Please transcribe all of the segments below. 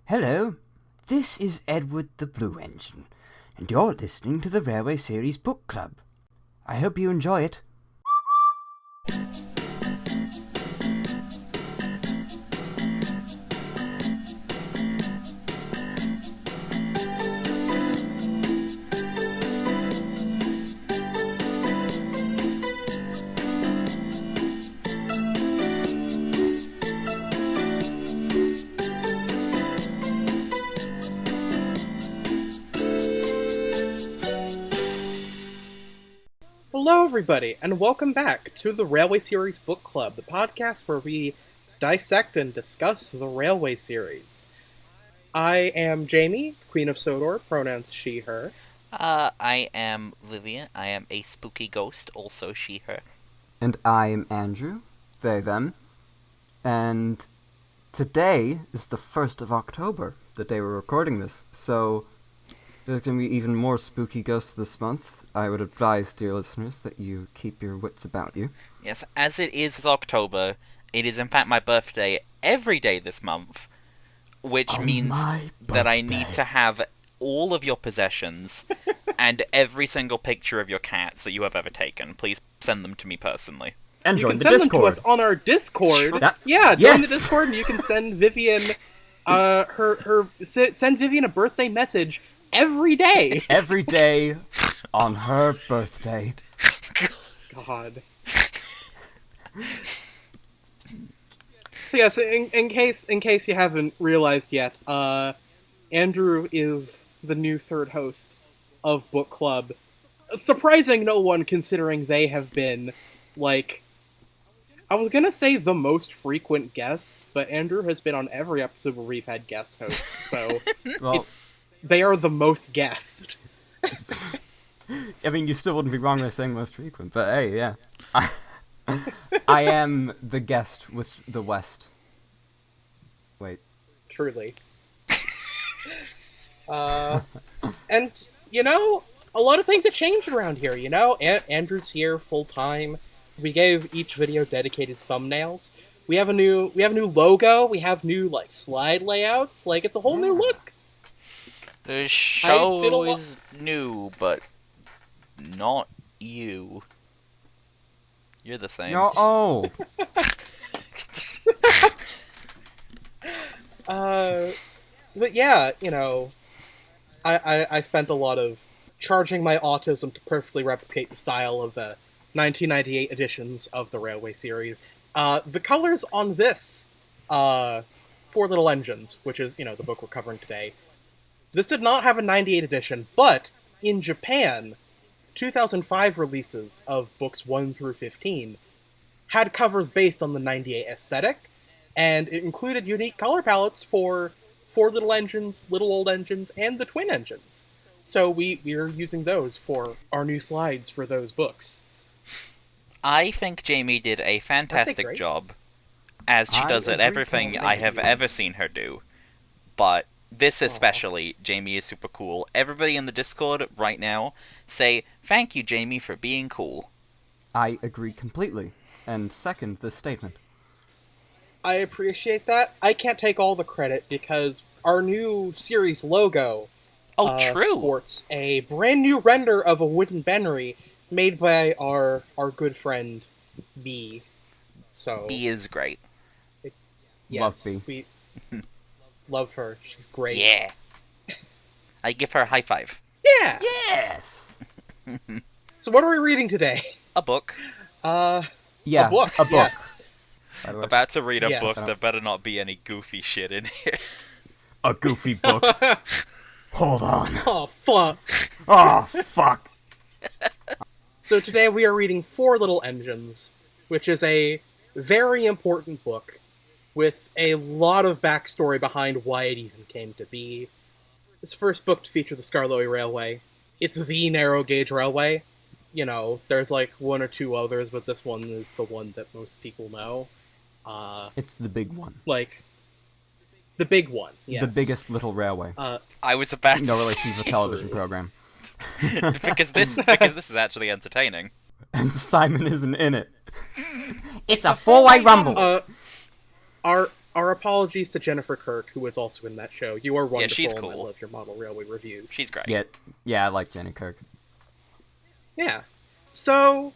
Hello, this is Edward the Blue Engine, and you're listening to the Railway Series Book Club. I hope you enjoy it. Hello everybody, and welcome back to the Railway Series Book Club, the podcast where we dissect and discuss the Railway Series. I am Jamie, Queen of Sodor, pronouns she, her. I am Vivian. I am a spooky ghost, also she, her. And I am Andrew, they, them. And today is the 1st of October, the day we're recording this, so there's going to be even more spooky ghosts this month. I would advise, dear listeners, that you keep your wits about you. Yes, as it is October, it is in fact my birthday every day this month, which means that I need to have all of your possessions and every single picture of your cats that you have ever taken. Please send them to me personally. And You join can the send Discord. them to us on our Discord. Yeah, join Yes! the Discord and you can send Vivian, send Vivian a birthday message every day. Every day on her birthday. God. So yes, in case you haven't realized yet, Andrew is the new third host of Book Club. Surprising no one, considering they have been, like, I was gonna say the most frequent guests, but Andrew has been on every episode where we've had guest hosts, so Well, they are the most guest. I mean, you still wouldn't be wrong by saying most frequent, but hey, yeah. I am the guest with the West. Wait. Truly. And, you know, a lot of things have changed around here, you know? Andrew's here full-time. We gave each video dedicated thumbnails. We have a new logo. We have new, like, slide layouts. Like, it's a whole new look. The show is new, but not you. You're the same. No, oh! But yeah, you know, I spent a lot of charging my autism to perfectly replicate the style of the 1998 editions of the Railway series. The colors on this, Four Little Engines, which is, you know, the book we're covering today, this did not have a 98 edition, but in Japan, the 2005 releases of books 1 through 15 had covers based on the 98 aesthetic, and it included unique color palettes for Four Little Engines, Little Old Engines, and the Twin Engines. So we're using those for our new slides for those books. I think Jamie did a fantastic job, as she does at everything I have ever seen her do. But this especially, Jamie is super cool. Everybody in the Discord right now, say, thank you, Jamie, for being cool. I agree completely, and second this statement. I appreciate that. I can't take all the credit, because our new series logo sports a brand new render of a wooden Benry made by our good friend B. So B is great. Yes, love B. We love her. She's great. Yeah. I give her a high five. Yeah. Yes! So what are we reading today? A book. Yeah, a book. a book. Yes. By the way. About to read a Yes. book, there better not be any goofy shit in here. A goofy book. Hold on. Oh fuck. Oh, fuck. So today we are reading Four Little Engines, which is a very important book with a lot of backstory behind why it even came to be. It's the first book to feature the Skarloey Railway. It's the narrow gauge railway. You know, there's like one or two others, but this one is the one that most people know. It's the big one. Like, the big one, yes. The biggest little railway. I was about to No say, relation to the television program. because this is actually entertaining. And Simon isn't in it. It's a four-way rumble. Our Our apologies to Jennifer Kirk, who was also in that show. You are wonderful, she's and I cool. love your model railway reviews. She's great. Yeah, I like Jenny Kirk. Yeah. So,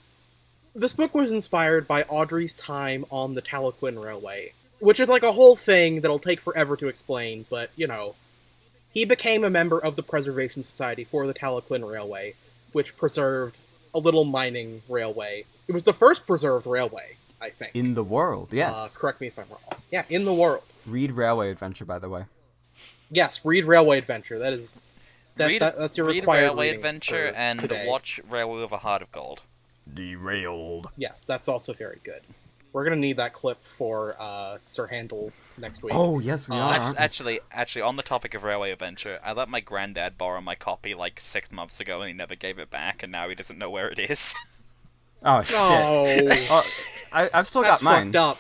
this book was inspired by Awdry's time on the Talyllyn Railway, which is like a whole thing that'll take forever to explain, but, you know, he became a member of the Preservation Society for the Talyllyn Railway, which preserved a little mining railway. It was the first preserved railway, I think. In the world, yes. Correct me if I'm wrong. Yeah, in the world. Read Railway Adventure, by the way. Yes, read Railway Adventure. That's your read required Railway reading Adventure for and today. watch Railway with a Heart of Gold. Derailed. Yes, that's also very good. We're gonna need that clip for Sir Handel next week. Oh, yes, we are. Actually, on the topic of Railway Adventure, I let my granddad borrow my copy like 6 months ago, and he never gave it back, and now he doesn't know where it is. Oh, shit. No. I've still That's got mine. fucked up.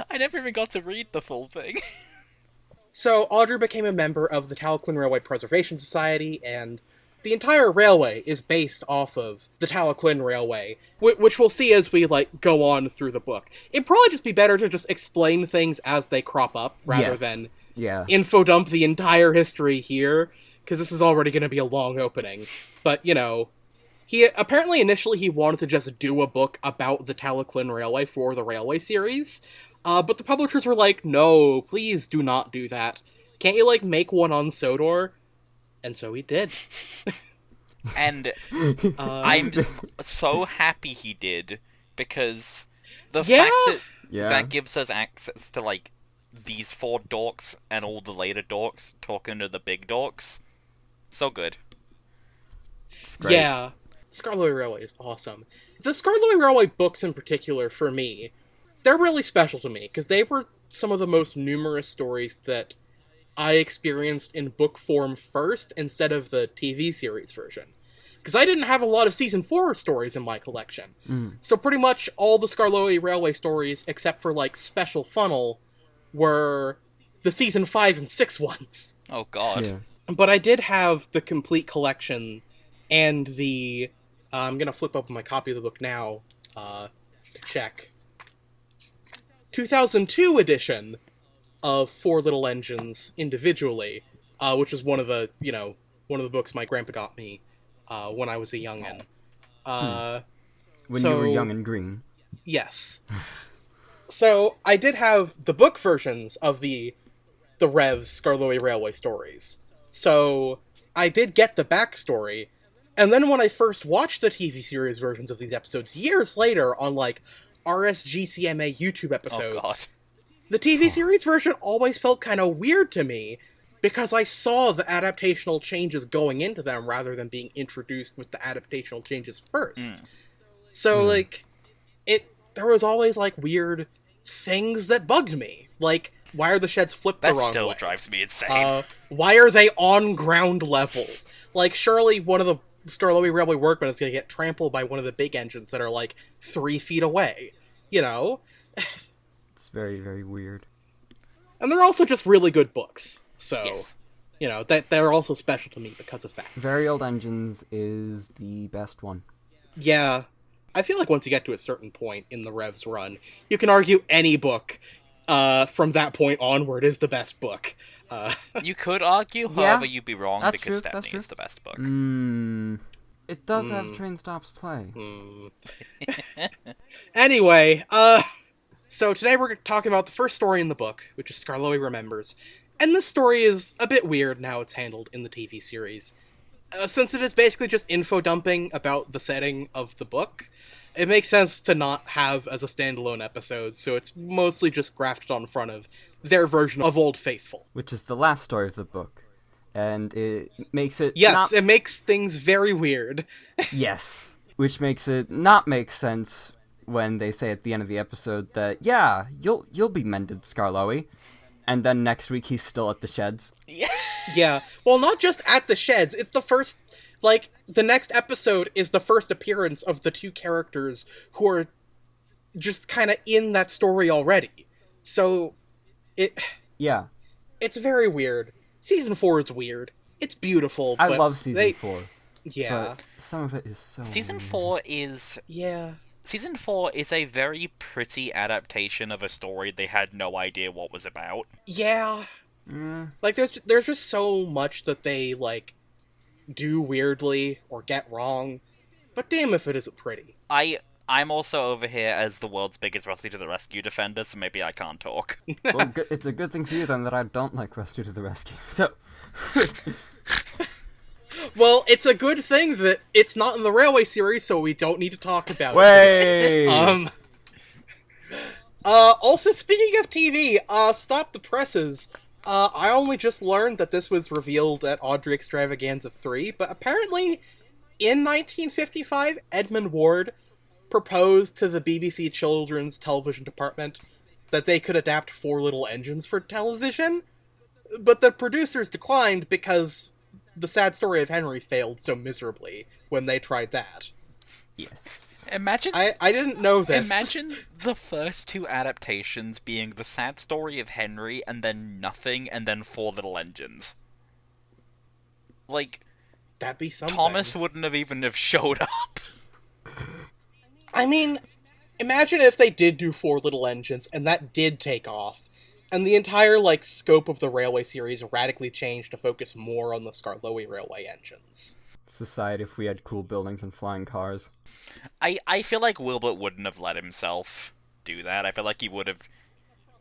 I never even got to read the full thing. So, Awdry became a member of the Talyllyn Railway Preservation Society, and the entire railway is based off of the Talyllyn Railway, which we'll see as we, go on through the book. It'd probably just be better to just explain things as they crop up, rather than info dump the entire history here, because this is already going to be a long opening. But, you know, initially he wanted to just do a book about the Talyllyn Railway for the Railway series, but the publishers were like, no, please do not do that. Can't you, make one on Sodor? And so he did. And I'm so happy he did, because the Yeah. fact that gives us access to, these 4 dorks and all the later dorks talking to the big dorks, so good. It's great. Yeah. Skarloey Railway is awesome. The Skarloey Railway books in particular, for me, they're really special to me, because they were some of the most numerous stories that I experienced in book form first, instead of the TV series version. Because I didn't have a lot of Season 4 stories in my collection. So pretty much all the Skarloey Railway stories, except for, Special Funnel, were the Season 5 and 6 ones. Oh, God. Yeah. But I did have the complete collection, and the... I'm gonna flip open my copy of the book now, to check. 2002 edition of Four Little Engines individually, which was one of the books my grandpa got me, when I was a youngin'. When you were young and green. Yes. So, I did have the book versions of the Rev's Skarloey Railway stories. So, I did get the backstory, and then when I first watched the TV series versions of these episodes, years later, on, RSGCMA YouTube episodes, Oh, God. the TV series version always felt kind of weird to me, because I saw the adaptational changes going into them rather than being introduced with the adaptational changes first. So, there was always, weird things that bugged me. Why are the sheds flipped the wrong way? That still drives me insane. Why are they on ground level? Surely one of the Skarloey Railway workmen is going to get trampled by one of the big engines that are, 3 feet away. You know? It's very, very weird. And they're also just really good books. So, Yes. That they're also special to me because of that. Very Old Engines is the best one. Yeah. I feel like once you get to a certain point in the Rev's run, you can argue any book from that point onward is the best book. You could argue, however, you'd be wrong, That's because true, that's Stepney true. is the best book. It does have Train Stops Play. Anyway, so today we're talking about the first story in the book, which is Skarloey Remembers. And this story is a bit weird in how it's handled in the TV series. Since it is basically just info dumping about the setting of the book, it makes sense to not have as a standalone episode, so it's mostly just grafted on front of their version of Old Faithful. Which is the last story of the book. And it makes it Yes, it makes things very weird. Yes. Which makes it not make sense when they say at the end of the episode that, yeah, you'll be mended, Skarloey. And then next week he's still at the sheds. Yeah. Well, not just at the sheds, it's the first... the next episode is the first appearance of the 2 characters who are just kind of in that story already. So, Yeah. it's very weird. Season 4 is weird. It's beautiful, I but love Season 4. Yeah. But some of it is so Season weird. 4 is Yeah. Season 4 is a very pretty adaptation of a story they had no idea what was about. Yeah. Mm. Like, there's just so much that they, like, do weirdly or get wrong. But damn if it isn't pretty. I'm also over here as the world's biggest Rusty to the Rescue defender, so maybe I can't talk. Well, it's a good thing for you, then, that I don't like Rescue to the Rescue. So... Well, it's a good thing that it's not in the Railway series, so we don't need to talk about Way! it. Also, speaking of TV, Stop the Presses. I only just learned that this was revealed at Awdry Extravaganza 3, but apparently, in 1955, Edmund Ward proposed to the BBC Children's Television Department that they could adapt Four Little Engines for television, but the producers declined because The Sad Story of Henry failed so miserably when they tried that. Yes. Imagine I didn't know this. Imagine the first two adaptations being The Sad Story of Henry, and then nothing, and then Four Little Engines. Like, That'd be something. Thomas wouldn't have even have showed up. I mean, imagine if they did do Four Little Engines, and that did take off, and the entire, like, scope of the Railway series radically changed to focus more on the Skarloey Railway engines. Society if we had cool buildings and flying cars. I feel like Wilbert wouldn't have let himself do that. I feel like he would have...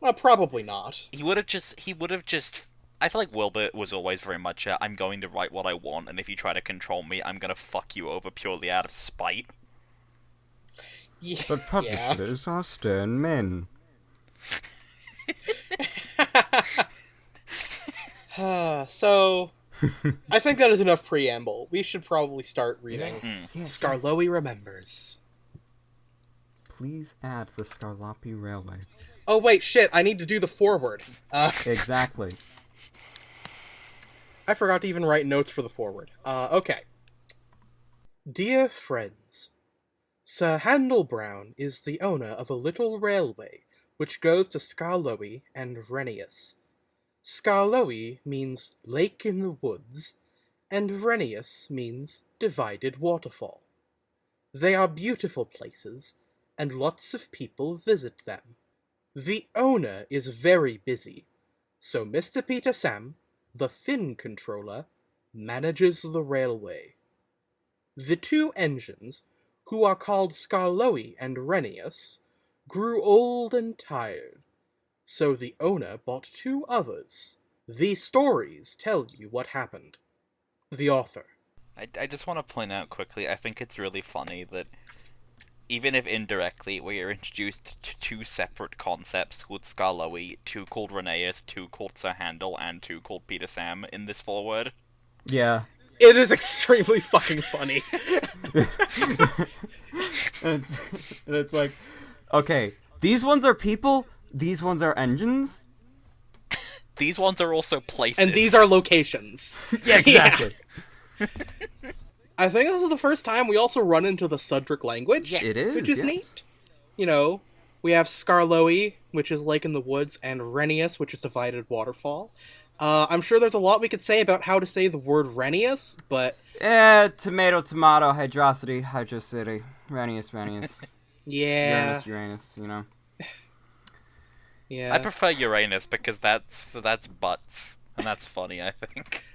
Well, probably not. He would have just... I feel like Wilbert was always very much I'm going to write what I want, and if you try to control me, I'm gonna fuck you over purely out of spite. Yeah. But publishers are stern men. So, I think that is enough preamble. We should probably start reading Yes, Skarloey Remembers. Please add the Skarloey Railway. Oh wait, shit, I need to do the foreword. Exactly. I forgot to even write notes for the foreword. Okay. Dear friends, Sir Handel Brown is the owner of a little railway which goes to Skarloey and Renius. Skarloey means lake in the woods, and Renius means divided waterfall. They are beautiful places, and lots of people visit them. The owner is very busy, so Mr. Peter Sam, the Thin Controller, manages the railway. The two engines, who are called Skarloey and Renius, grew old and tired, so the owner bought two others. These stories tell you what happened. The author. I just want to point out quickly, I think it's really funny that even if indirectly we are introduced to two separate concepts called Skarloey, two called Renius, two called Sir Handel, and two called Peter Sam in this foreword. Yeah. It is extremely fucking funny. and it's like, okay, these ones are people, these ones are engines. These ones are also places. And these are locations. Yeah, exactly. I think this is the first time we also run into the Sudric language. Yes. It is, Which is yes. neat. You know, we have Skarloey, which is Lake in the Woods, and Renius, which is Divided Waterfall. I'm sure there's a lot we could say about how to say the word Renius, but... Tomato, tomato, hydrocity, hydrocity, Renius. Yeah. Uranus, you know. Yeah. I prefer Uranus because that's butts, and that's funny, I think.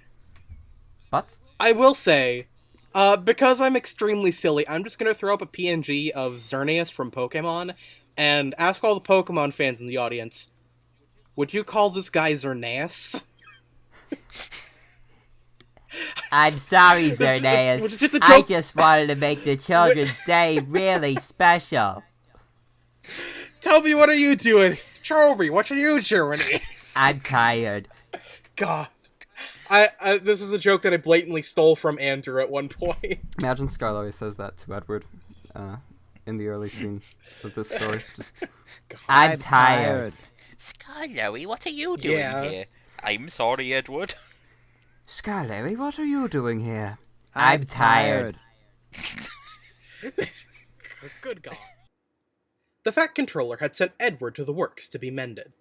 But? I will say, because I'm extremely silly, I'm just gonna throw up a PNG of Xerneas from Pokemon, and ask all the Pokemon fans in the audience, would you call this guy Xerneas? I'm sorry, Which is just a Xerneas. joke. I just wanted to make the children's day really special. Tell me, what are you doing? Charlie, what are you doing? I'm tired. God. I this is a joke that I blatantly stole from Andrew at one point. Imagine Skarloey says that to Edward in the early scene of this story. Just, I'm tired. Skarloey, what are you doing Yeah. here? I'm sorry, Edward. Skarloey, what are you doing here? I'm tired. Good God. The Fat Controller had sent Edward to the works to be mended.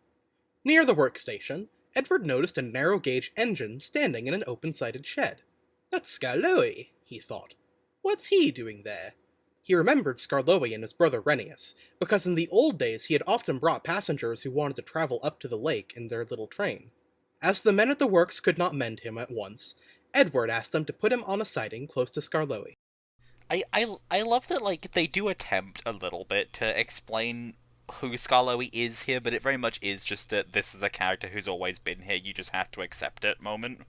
Near the workstation, Edward noticed a narrow-gauge engine standing in an open-sided shed. That's Skarloey, he thought. What's he doing there? He remembered Skarloey and his brother Renius, because in the old days he had often brought passengers who wanted to travel up to the lake in their little train. As the men at the works could not mend him at once, Edward asked them to put him on a siding close to Skarloey. I love that, like, they do attempt a little bit to explain who Skarloey is here, but it very much is just that this is a character who's always been here, you just have to accept it moment.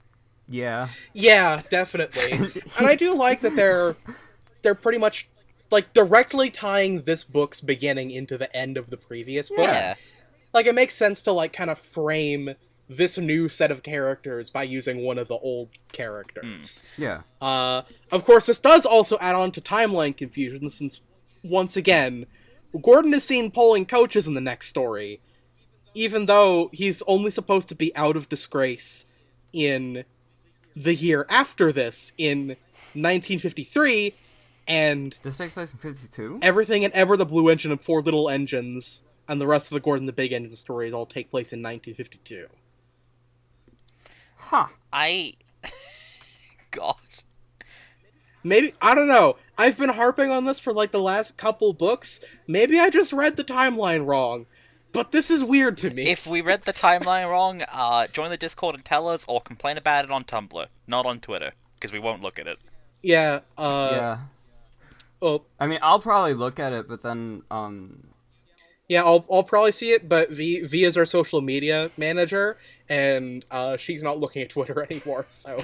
Yeah. Yeah, definitely. And I do like that they're pretty much, like, directly tying this book's beginning into the end of the previous book. Yeah. Like, it makes sense to, like, kind of frame this new set of characters by using one of the old characters. Yeah. Of course, this does also add on to timeline confusion, since, once again, Gordon is seen pulling coaches in the next story, even though he's only supposed to be out of disgrace in the year after this, in 1953, and This takes place in 52? everything in Edward the Blue Engine and Four Little Engines, and the rest of the Gordon the Big Engine stories all take place in 1952. Huh. God. Maybe, I don't know, I've been harping on this for like the last couple books, maybe I just read the timeline wrong, but this is weird to me. If we read the timeline wrong, join the Discord and tell us, or complain about it on Tumblr, not on Twitter, because we won't look at it. Yeah, Yeah. well, I mean, I'll probably look at it, but then, yeah, I'll probably see it, but V is our social media manager, and she's not looking at Twitter anymore, so...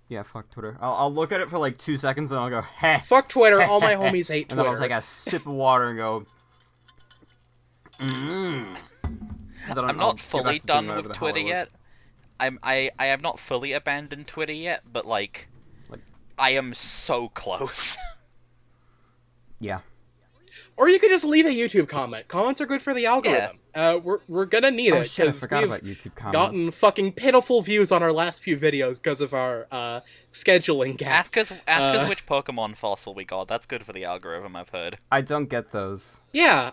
yeah, fuck Twitter. I'll look at it for like 2 seconds, and I'll go, heh. Fuck Twitter, all my homies hate And then Twitter. I'll take a sip of water and go, I'm not fully done with Twitter yet. I have not fully abandoned Twitter yet, but like I am so close. Yeah. Or you could just leave a YouTube comment. Comments are good for the algorithm. We're gonna need Oh it, shit, I because forgot we've about YouTube comments. gotten fucking pitiful views on our last few videos because of our scheduling gap. Ask us which Pokemon fossil we got. That's good for the algorithm, I've heard. I don't get those. Yeah,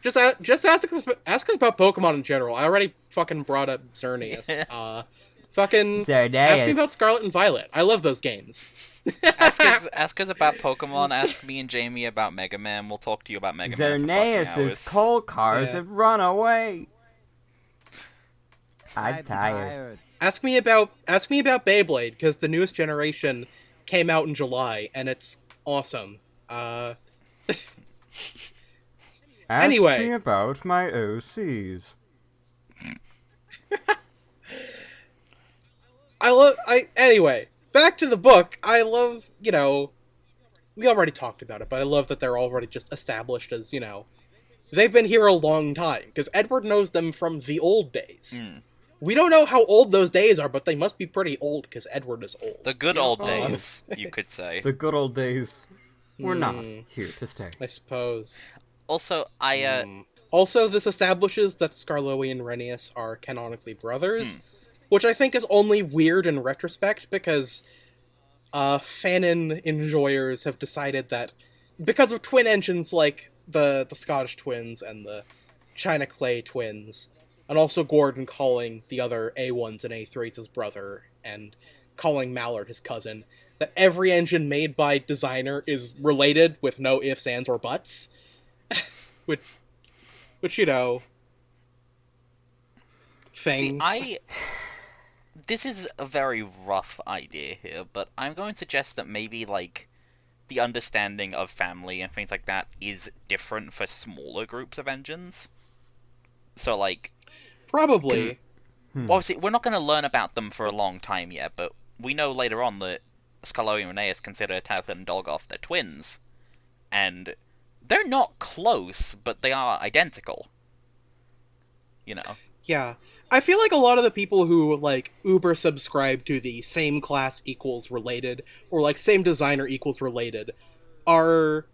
just ask us about Pokemon in general. I already fucking brought up Xerneas. Fucking Xerneas. ask me about Scarlet and Violet. I love those games. Ask us about Pokemon. Ask me and Jamie about Mega Man. We'll talk to you about Mega Man for fucking Xerneas' hours. coal cars Yeah. have run away. I'm tired. Ask me about Beyblade, because the newest generation came out in July and it's awesome. Ask Anyway. me about my OCs. Anyway, back to the book. I love, we already talked about it, but I love that they're already just established as, they've been here a long time, because Edward knows them from the old days. We don't know how old those days are, but they must be pretty old, because Edward is old. The good old days, you could say. The good old days were not here to stay. I suppose. Also, Also, this establishes that Skarloey and Renius are canonically brothers, which I think is only weird in retrospect, because fanon enjoyers have decided that because of twin engines like the Scottish twins and the China Clay twins, and also Gordon calling the other A1s and A3s his brother, and calling Mallard his cousin, that every engine made by designer is related with no ifs, ands, or buts. which things. See, this is a very rough idea here, but I'm going to suggest that maybe, like, the understanding of family and things like that is different for smaller groups of engines. So, like... Probably. Well, obviously, we're not going to learn about them for a long time yet, but we know later on that Skarloey and Renius consider Talyllyn and Dolgoth their twins, and they're not close, but they are identical. Yeah. I feel like a lot of the people who, like, uber subscribe to the same class equals related, or, like, same designer equals related, are,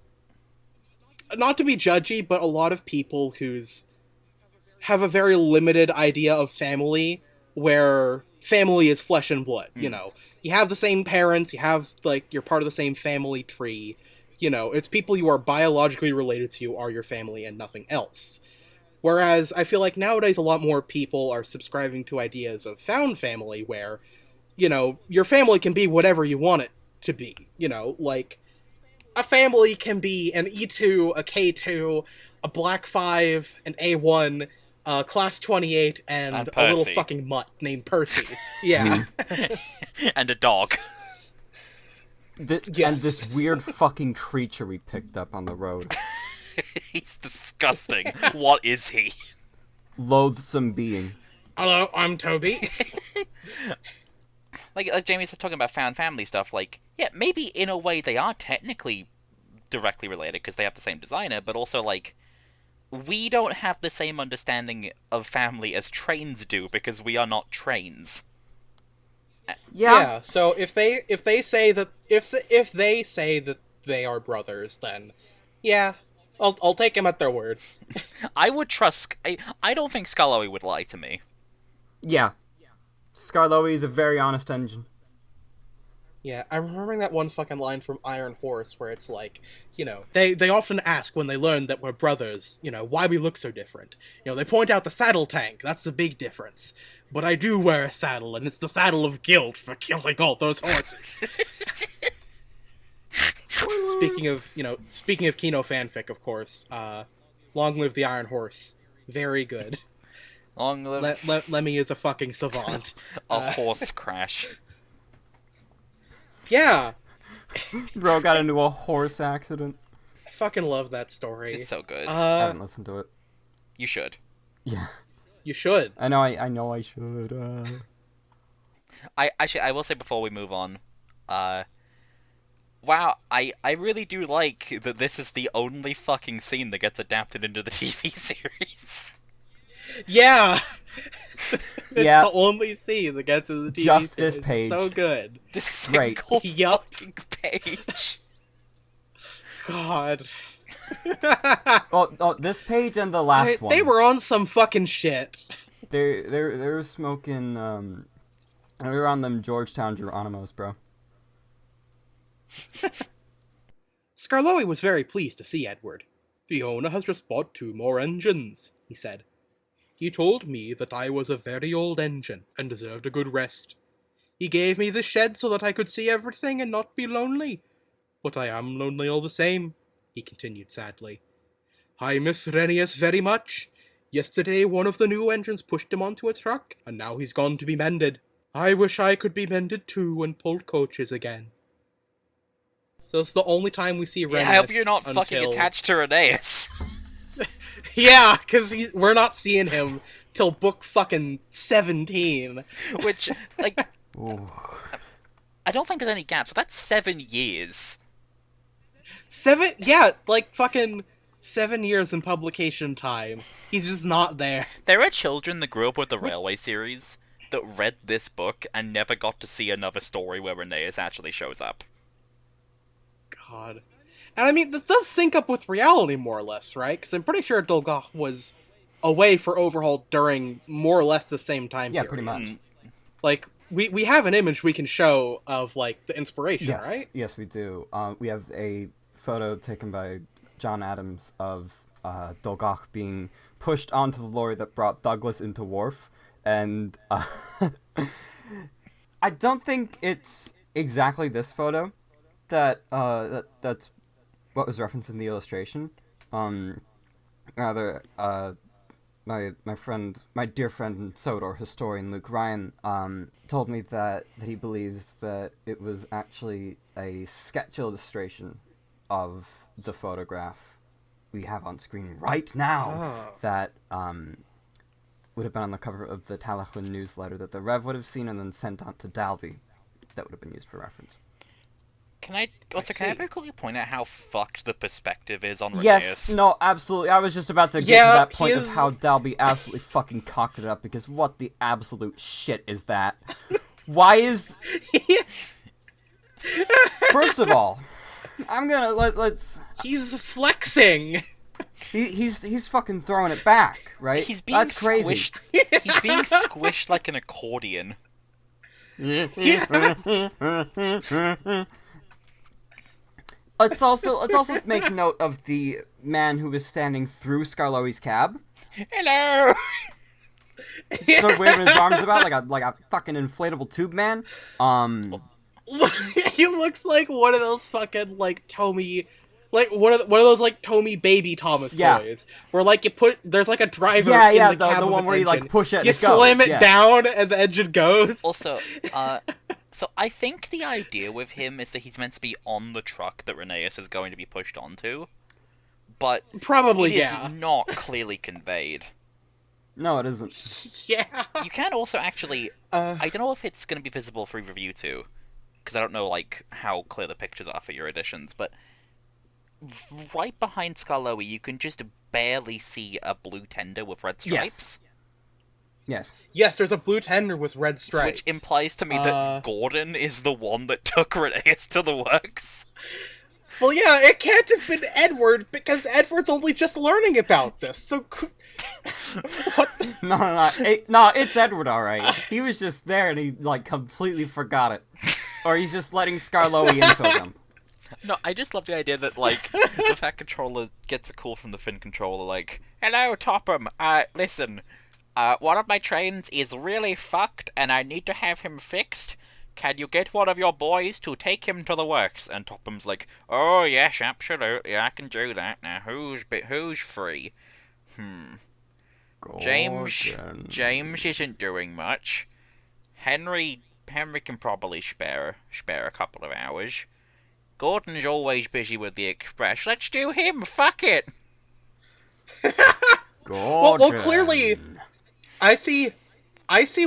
not to be judgy, but a lot of people who's have a very limited idea of family, where family is flesh and blood, You have the same parents, you have, like, you're part of the same family tree, it's people you are biologically related to are your family and nothing else. Whereas I feel like nowadays a lot more people are subscribing to ideas of found family where, your family can be whatever you want it to be. Like, a family can be an E2, a K2, a Black 5, an A1, Class 28, and a little Percy. fucking mutt named Percy. Yeah. And a dog. And Yes. this weird fucking creature we picked up on the road. He's disgusting. What is he? Loathsome being. Hello, I'm Toby. Like Jamie's talking about found family stuff, like, yeah, maybe in a way they are technically directly related because they have the same designer, but also, like, we don't have the same understanding of family as trains do because we are not trains. Yeah. So if they say that if they say that they are brothers, then yeah, I'll take them at their word. I would trust... I don't think Skarloey would lie to me. Yeah. Skarloey is a very honest engine. Yeah, I'm remembering that one fucking line from Iron Horse where it's like, you know, they often ask when they learn that we're brothers, you know, why we look so different. You know, they point out the saddle tank, that's the big difference. But I do wear a saddle, and it's the saddle of guilt for killing all those horses. Speaking of Kino fanfic, of course, Long Live the Iron Horse. Very good. Long live Lemmy is a fucking savant. a horse crash. Yeah, Bro got into a horse accident. I fucking love that story. It's so good. I haven't listened to it. You should. Yeah. You should. I know I should. I will say before we move on, wow, I really do like that this is the only fucking scene that gets adapted into the TV series. Yeah! It's Yeah. the only scene that gets in the TV Just series. this page. So good. This Right. single Yup. fucking page. God. Oh, this page and the last one. They were on some fucking shit. They were smoking. They were on them Georgetown Geronimos, bro. Skarloey was very pleased to see Edward. "Fiona has just bought 2 more engines," he said. "He told me that I was a very old engine and deserved a good rest. He gave me this shed so that I could see everything and not be lonely. But I am lonely all the same," he continued sadly. "I miss Renius very much. Yesterday one of the new engines pushed him onto a truck, and now he's gone to be mended. I wish I could be mended too and pulled coaches again." So it's the only time we see Renius. Yeah, I hope you're not until... fucking attached to Rheneas. Yeah, because we're not seeing him till book fucking 17. Which, like, Ooh. I don't think there's any gaps, but that's 7 years. 7? Yeah, like fucking 7 years in publication time. He's just not there. There are children that grew up with the Railway series that read this book and never got to see another story where Rheneas actually shows up. God. And I mean, this does sync up with reality more or less, right? Because I'm pretty sure Dolgoth was away for overhaul during more or less the same time Yeah, period. pretty much. Like, we have an image we can show of, like, the inspiration, Yes, right? yes, we do. We have a photo taken by John Adams of Dolgoch being pushed onto the lorry that brought Douglas into Wharf, and I don't think it's exactly this photo that's what was referenced in the illustration. Rather, my dear friend Sodor, historian Luke Ryan, told me that he believes that it was actually a sketch illustration of the photograph we have on screen right now that would have been on the cover of the Talyllyn newsletter that the Rev would have seen and then sent on to Dalby. That would have been used for reference. Can I very quickly point out how fucked the perspective is on Rheneas? Yes, no, absolutely. I was just about to get to that point of how Dalby absolutely fucking cocked it up, because what the absolute shit is that? Why is... First of all, I'm gonna let's. He's flexing. He's fucking throwing it back, right? He's being That's crazy. squished. He's being squished like an accordion. Let's also make note of the man who was standing through Skarloey's cab. Hello. Sort of waving his arms about like a fucking inflatable tube man. he looks like one of those fucking like Tomy, like one of those like Tomy baby Thomas toys, where like there's like a driver in the cab the of one an where you engine. like push it, and you it goes. slam it down, and the engine goes. Also, so I think the idea with him is that he's meant to be on the truck that Rheneas is going to be pushed onto, but Probably, it is not clearly conveyed. No, it isn't. Yeah. You can also actually... I don't know if it's going to be visible through Review 2, because I don't know like how clear the pictures are for your editions, but right behind Skarloey, you can just barely see a blue tender with red stripes. Yes. Yes, there's a blue tender with red stripes. Which implies to me that Gordon is the one that took Rheneas to the works. Well, yeah, it can't have been Edward, because Edward's only just learning about this, so... What? No, it's Edward, alright. He was just there and he, like, completely forgot it. Or he's just letting Skarloey info them. No, I just love the idea that, like, the Fat Controller gets a call from the Fin Controller, like, "Hello, Topham, listen, one of my trains is really fucked and I need to have him fixed. Can you get one of your boys to take him to the works?" And Topham's like, "Oh, yes, absolutely, I can do that. Now, who's free? James isn't doing much. Henry can probably spare a couple of hours. Gordon's always busy with the express. Let's do him. Fuck it." Well, clearly, I see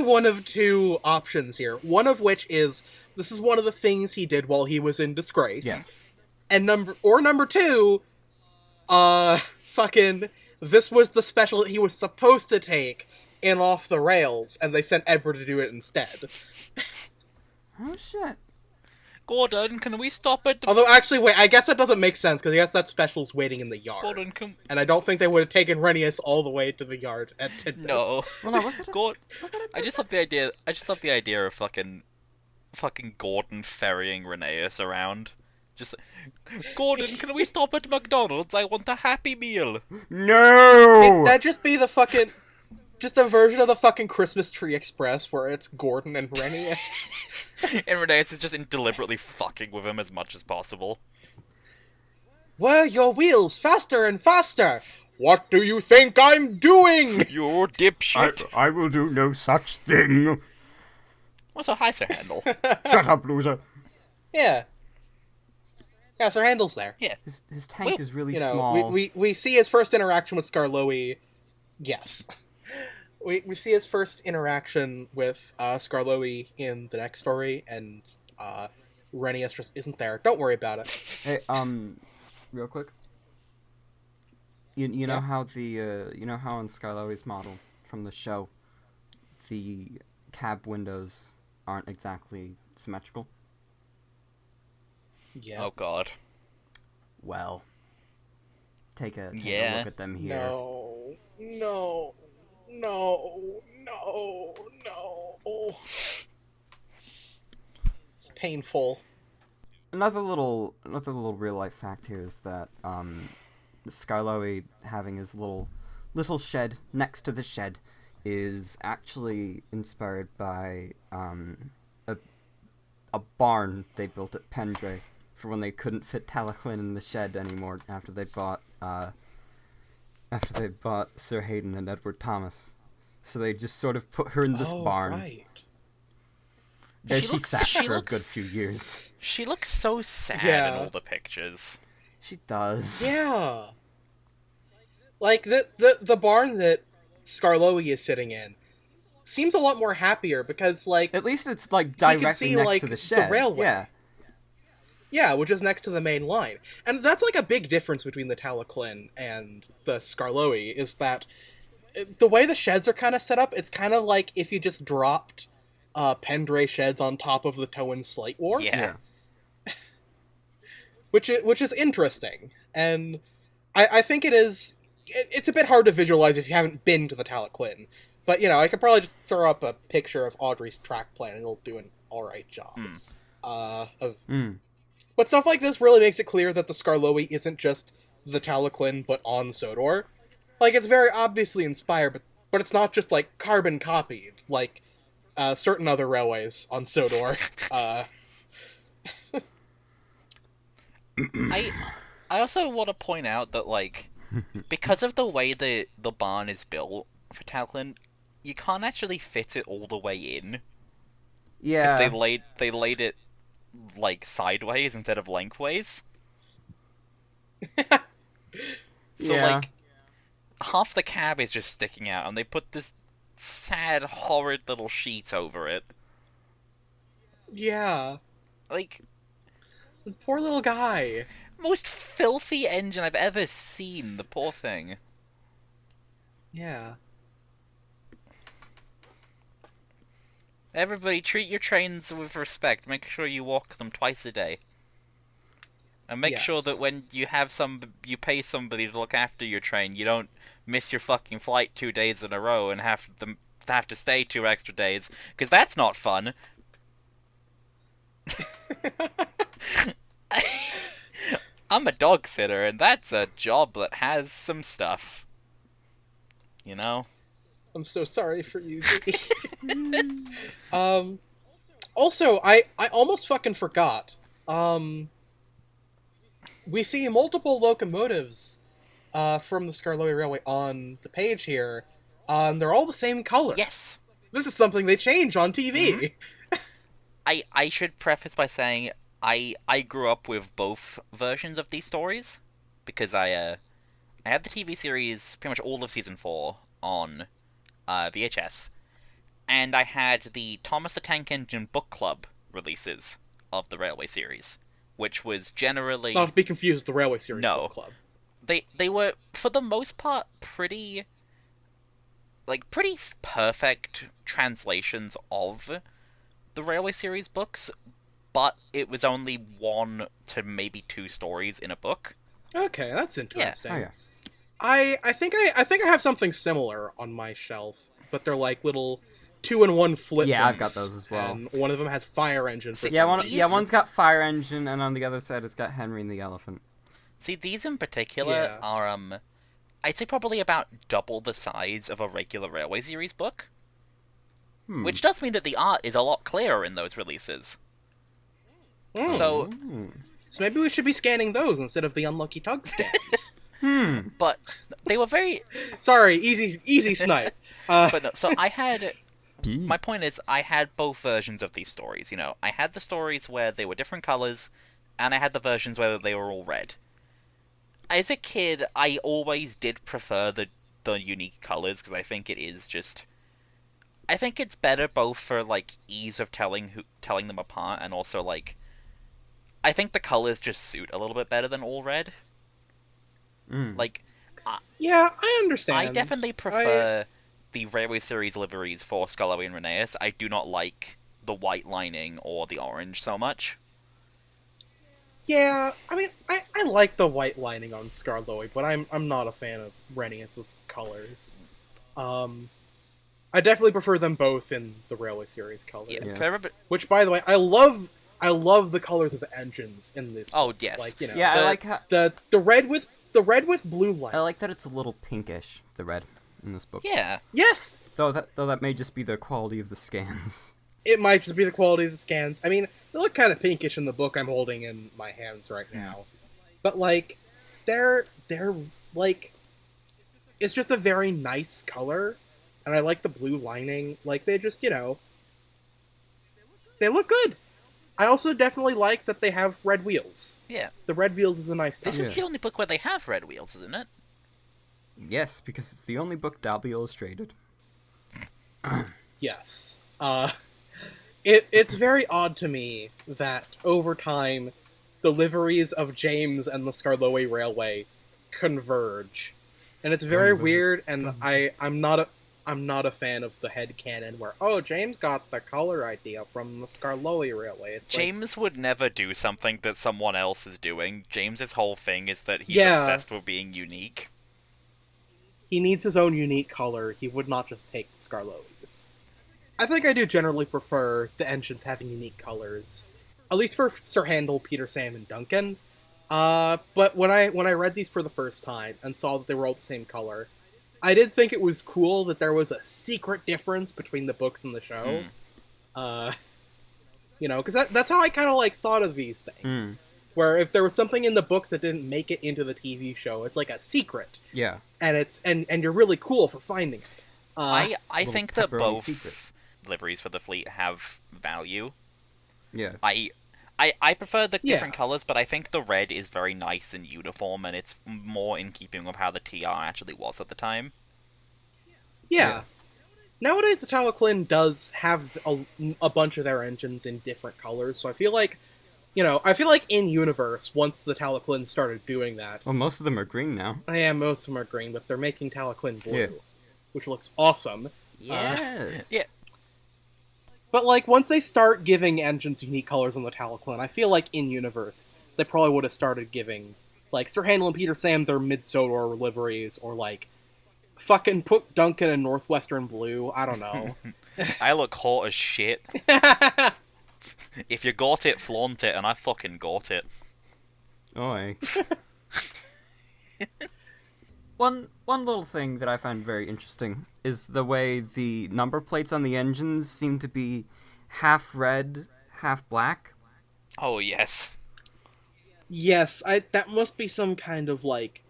one of two options here. One of which is this is one of the things he did while he was in disgrace. Yes. And number two, fucking this was the special that he was supposed to take in Off the Rails, and they sent Edward to do it instead. Oh shit. Gordon, can we stop at the... Although, actually, wait, I guess that doesn't make sense, because I guess that special's waiting in the yard. Gordon, and I don't think they would have taken Rheneas all the way to the yard at Tidmouth. No. Well, no, was it I just love the idea of fucking Gordon ferrying Rheneas around. Just Gordon, can we stop at McDonald's? I want a Happy Meal. No! That'd just be the fucking... Just a version of the fucking Christmas Tree Express where it's Gordon and Rheneas. And Rheneas is just deliberately fucking with him as much as possible. Whir your wheels faster and faster! What do you think I'm doing? You dipshit. I will do no such thing. What's a Heiser handle? Shut up, loser. Yeah. Yeah, Sir Handel's there. Yeah. His tank is really You know, small. we see his first interaction with Skarloey. Yes. We see his first interaction with Skarloey in the next story, and Rheneas just isn't there. Don't worry about it. Hey, real quick. You know how the you know how on Skarloey's model from the show, the cab windows aren't exactly symmetrical? Yeah. Oh god. Well, take a look at them here. No. It's painful. Another little real life fact here is that Skarloey having his little shed next to the shed is actually inspired by a barn they built at Pendray for when they couldn't fit Talyllyn in the shed anymore after they bought Sir Hayden and Edward Thomas. So they just sort of put her in this barn. Right. And she sat for a good few years. She looks so sad in all the pictures. She does. Yeah. Like, the barn that Skarloey is sitting in seems a lot more happier because, like... At least it's, like, directly next to the shed. The railway. Yeah. Yeah, which is next to the main line. And that's, like, a big difference between the Talyllyn and the Skarloey, is that the way the sheds are kind of set up, it's kind of like if you just dropped Pendray sheds on top of the Towan Slate Wharf. Yeah. Which is interesting. And I think it's a bit hard to visualize if you haven't been to the Talyllyn. But, you know, I could probably just throw up a picture of Awdry's track plan and it'll do an alright job. But stuff like this really makes it clear that the Skarloey isn't just the Talyllyn, but on Sodor. Like, it's very obviously inspired, but it's not just, like, carbon copied, like certain other railways on Sodor. I also want to point out that, like, because of the way the barn is built for Talyllyn, you can't actually fit it all the way in. Because Yeah. they laid it, like, sideways instead of lengthways. So, Yeah. like, half the cab is just sticking out, and they put this sad, horrid little sheet over it. Yeah. Like, The poor little guy. most filthy engine I've ever seen, the poor thing. Yeah. Everybody, treat your trains with respect. Make sure you walk them twice a day. And make sure Yes. that when you you pay somebody to look after your train, you don't miss your fucking flight 2 days in a row and have to stay 2 extra days, because that's not fun. I'm a dog sitter, and that's a job that has some stuff. You know? I'm so sorry for you. Also, I almost fucking forgot. We see multiple locomotives from the Skarloey Railway on the page here. They're all the same color. Yes! This is something they change on TV. I should preface by saying I grew up with both versions of these stories, because I had the TV series pretty much all of season 4 on VHS, and I had the Thomas the Tank Engine book club releases of the Railway series, which was generally Not to be confused with the Railway series No. book club. they were for the most part pretty perfect translations of the Railway series books, but it was only 1 to maybe 2 stories in a book. Okay, that's interesting. Oh yeah. I think I have something similar on my shelf, but they're like little 2-in-1 flip. Yeah, I've books, got those as well. And one of them has fire engine. For Yeah, some reason. one's got fire engine, and on the other side it's got Henry and the Elephant. See, these in particular Yeah. are I'd say probably about double the size of a regular Railway series book. Which does mean that the art is a lot clearer in those releases. So, So maybe we should be scanning those instead of the Unlucky Tug scans. but they were very... Sorry, easy snipe. But no, so I had... My point is, I had both versions of these stories, you know. I had the stories where they were different colors, and I had the versions where they were all red. As a kid, I always did prefer the unique colors, because I think it is just... I think it's better both for, like, ease of telling them apart, and also, like... I think the colors just suit a little bit better than all red. Like, Yeah, I understand. I definitely prefer the Railway series liveries for Skarloey and Rheneas. I do not like the white lining or the orange so much. Yeah, I mean, I like the white lining on Skarloey, but I'm not a fan of Rheneas's colors. I definitely prefer them both in the Railway series colors. Yeah, Yeah. so I remember- Which, by the way, I love the colors of the engines in this. Oh, book. yes. Like, you know, Yeah, I The- like how the red with blue line. I like that it's a little pinkish, the red in this book. Yeah. Yes, Though that may just be the quality of the scans. it might just be the quality of the scans. I mean, they look kind of pinkish in the book I'm holding in my hands right now, but like, they're like, it's just a very nice color, and I like the blue lining. Like, they just, you know, they look good. I also definitely like that they have red wheels. Yeah. The red wheels is a nice touch. This is the only book where they have red wheels, isn't it? Yes, because it's the only book Dalby illustrated. Yes. It's very odd to me that over time, the liveries of James and the Skarloey Railway converge, and it's very weird. And I'm not a fan of the headcanon where James got the color idea from the Skarloey Railway. It's James would never do something that someone else is doing. James's whole thing is that he's Yeah. obsessed with being unique. he needs his own unique color. He would not just take the Skarloey's. I think I do generally prefer the engines having unique colors, at least for Sir Handel, Peter, Sam, and Duncan. But when I read these for the first time and saw that they were all the same color, I did think it was cool that there was a secret difference between the books and the show. You know, because that's how I kind of like thought of these things. Where if there was something in the books that didn't make it into the TV show, it's like a secret. Yeah. And it's and you're really cool for finding it. I Little think that pepperoni both secret. liveries for the fleet have value. Yeah. I prefer the Yeah. different colors, but I think the red is very nice and uniform, and it's more in keeping with how the TR actually was at the time. Yeah. Nowadays, the Talyllyn does have a bunch of their engines in different colors, so I feel like, in universe, once the Talyllyn started doing that, Well, most of them are green now. most of them are green, but they're making Talyllyn blue, Yeah. which looks awesome. Yes. Yeah. But, like, once they start giving engines unique colors on the Talyllyn, I feel like in universe, they probably would have started giving, like, Sir Handel and Peter Sam their Mid-Sodor liveries, or, like, fucking put Duncan in Northwestern blue. I don't know. I look hot as shit. If you got it, flaunt it, and I fucking got it. Oi. One little thing that I find very interesting is the way the number plates on the engines seem to be half red, half black. Oh, yes. Yes, that must be some kind of, like,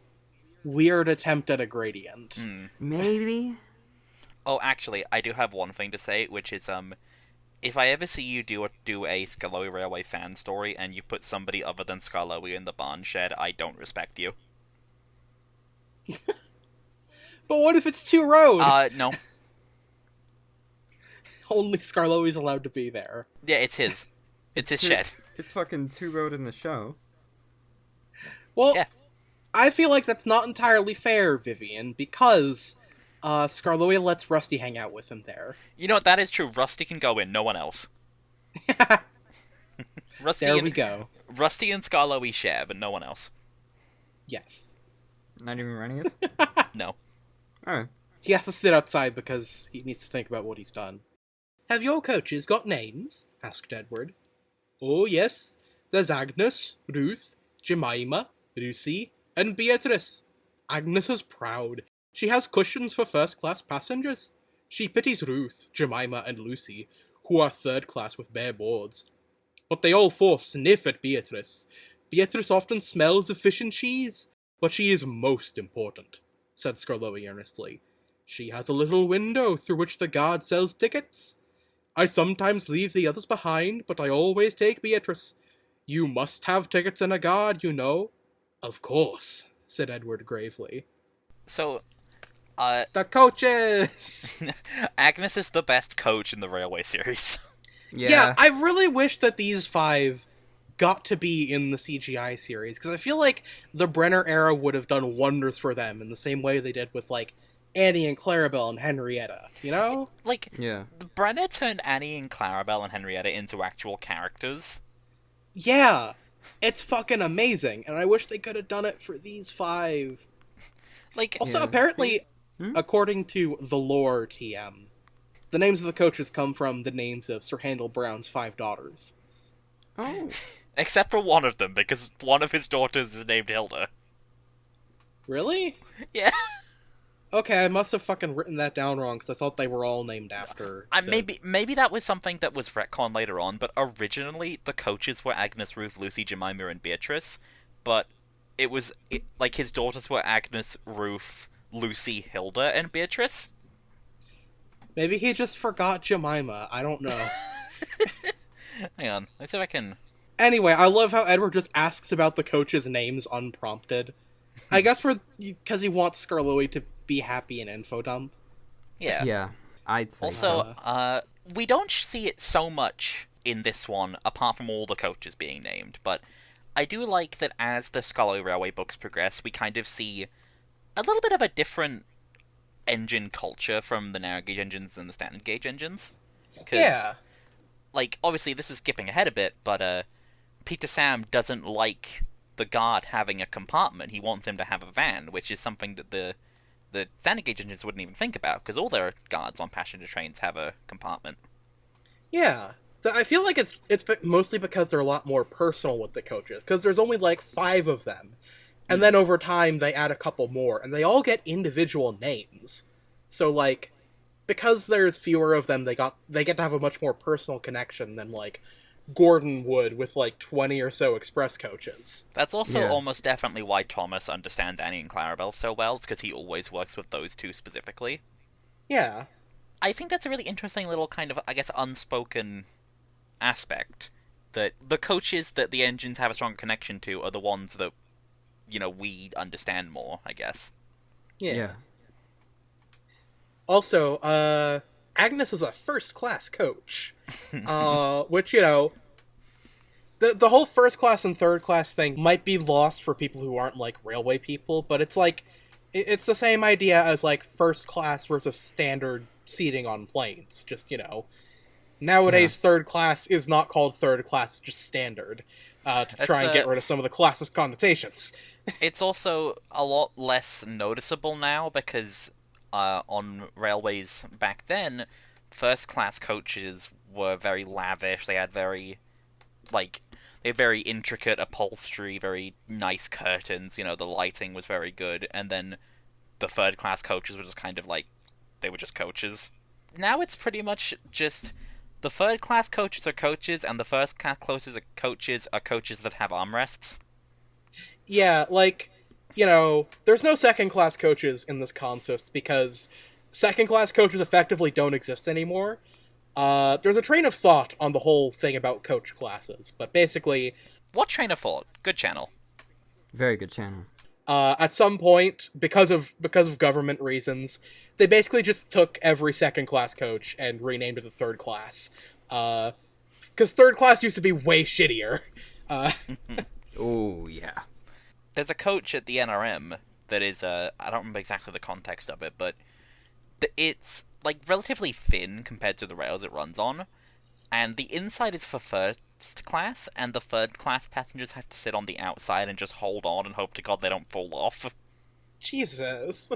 weird attempt at a gradient. Maybe? Oh, actually, I do have one thing to say, which is, if I ever see you do a Skarloey Railway fan story and you put somebody other than Skarloey in the barn shed, I don't respect you. But what if it's two-road? No. Only Skarloey's allowed to be there. Yeah, it's his. It's his shed. It's fucking two-road in the show. Well, Yeah. I feel like that's not entirely fair, Vivian, because Skarloey lets Rusty hang out with him there. You know what, that is true. Rusty can go in, no one else. Rusty There and, we go. Rusty and Skarloey share, but no one else. Yes. Not even running us? No. Alright. He has to sit outside because he needs to think about what he's done. Have your coaches got names? Asked Edward. Oh, yes. There's Agnes, Ruth, Jemima, Lucy, and Beatrice. Agnes is proud. She has cushions for first-class passengers. She pities Ruth, Jemima, and Lucy, who are third-class with bare boards. But they all four sniff at Beatrice. Beatrice often smells of fish and cheese, but she is most important, said Skarloey earnestly. She has a little window through which the guard sells tickets. I sometimes leave the others behind, but I always take Beatrice. You must have tickets and a guard, you know. Of course, said Edward gravely. So, The coaches! Agnes is the best coach in the Railway series. Yeah, I really wish that these five got to be in the CGI series, because I feel like the Brenner era would have done wonders for them in the same way they did with, like, Annie and Clarabelle and Henrietta, you know? Like, Yeah. Brenner turned Annie and Clarabelle and Henrietta into actual characters. Yeah, it's fucking amazing, and I wish they could have done it for these five. Like, Also, Yeah. apparently, according to the lore TM, the names of the coaches come from the names of Sir Handel Brown's 5 daughters. Oh. except for one of them, because one of his daughters is named Hilda. Really? Yeah. Okay, I must have fucking written that down wrong, because I thought they were all named after... Maybe that was something that was retconned later on, but originally the coaches were Agnes, Ruth, Lucy, Jemima, and Beatrice, but like his daughters were Agnes, Ruth, Lucy, Hilda, and Beatrice. Maybe he just forgot Jemima, I don't know. Hang on, let's see if I can... Anyway, I love how Edward just asks about the coaches' names unprompted. I guess because he wants Skarloey to be happy in info dump. Yeah. Yeah, I'd say Also, we don't see it so much in this one, apart from all the coaches being named, but I do like that as the Skarloey Railway books progress, we kind of see a little bit of a different engine culture from the narrow gauge engines and the standard gauge engines. 'Cause, Yeah. like, obviously this is skipping ahead a bit, but Peter Sam doesn't like the guard having a compartment. He wants him to have a van, which is something that the standard gauge engines wouldn't even think about, because all their guards on passenger trains have a compartment. Yeah. I feel like it's mostly because they're a lot more personal with the coaches, because there's only like 5 of them. And then over time they add a couple more, and they all get individual names. So like, because there's fewer of them, they get to have a much more personal connection than like Gordon would with like 20 or so express coaches. That's also Yeah. almost definitely why Thomas understands Annie and Clarabelle so well. It's because he always works with those two specifically. Yeah. I think that's a really interesting little kind of, I guess, unspoken aspect. That the coaches that the engines have a strong connection to are the ones that, we understand more, I guess. Yeah. Also, Agnes is a first-class coach. Which, the whole first-class and third-class thing might be lost for people who aren't, like, railway people, but it's like, it's the same idea as, like, first-class versus standard seating on planes. Just, nowadays third class is not called third class, it's just standard, to try and get rid of some of the classist connotations. It's also a lot less noticeable now because on railways back then, first-class coaches were very lavish. They had very intricate upholstery, very nice curtains. The lighting was very good, and then the third-class coaches were just kind of like they were just coaches. Now it's pretty much just the third-class coaches are coaches, and the first-class coaches are coaches that have armrests. Yeah, like, there's no second-class coaches in this consist because second-class coaches effectively don't exist anymore. There's a train of thought on the whole thing about coach classes, but basically... What train of thought? Good channel. Very good channel. At some point, because of government reasons, they basically just took every second-class coach and renamed it a third class. Because third class used to be way shittier. Oh, yeah. There's a coach at the NRM that is, I don't remember exactly the context of it, but it's, like, relatively thin compared to the rails it runs on, and the inside is for first class, and the third class passengers have to sit on the outside and just hold on and hope to God they don't fall off. Jesus.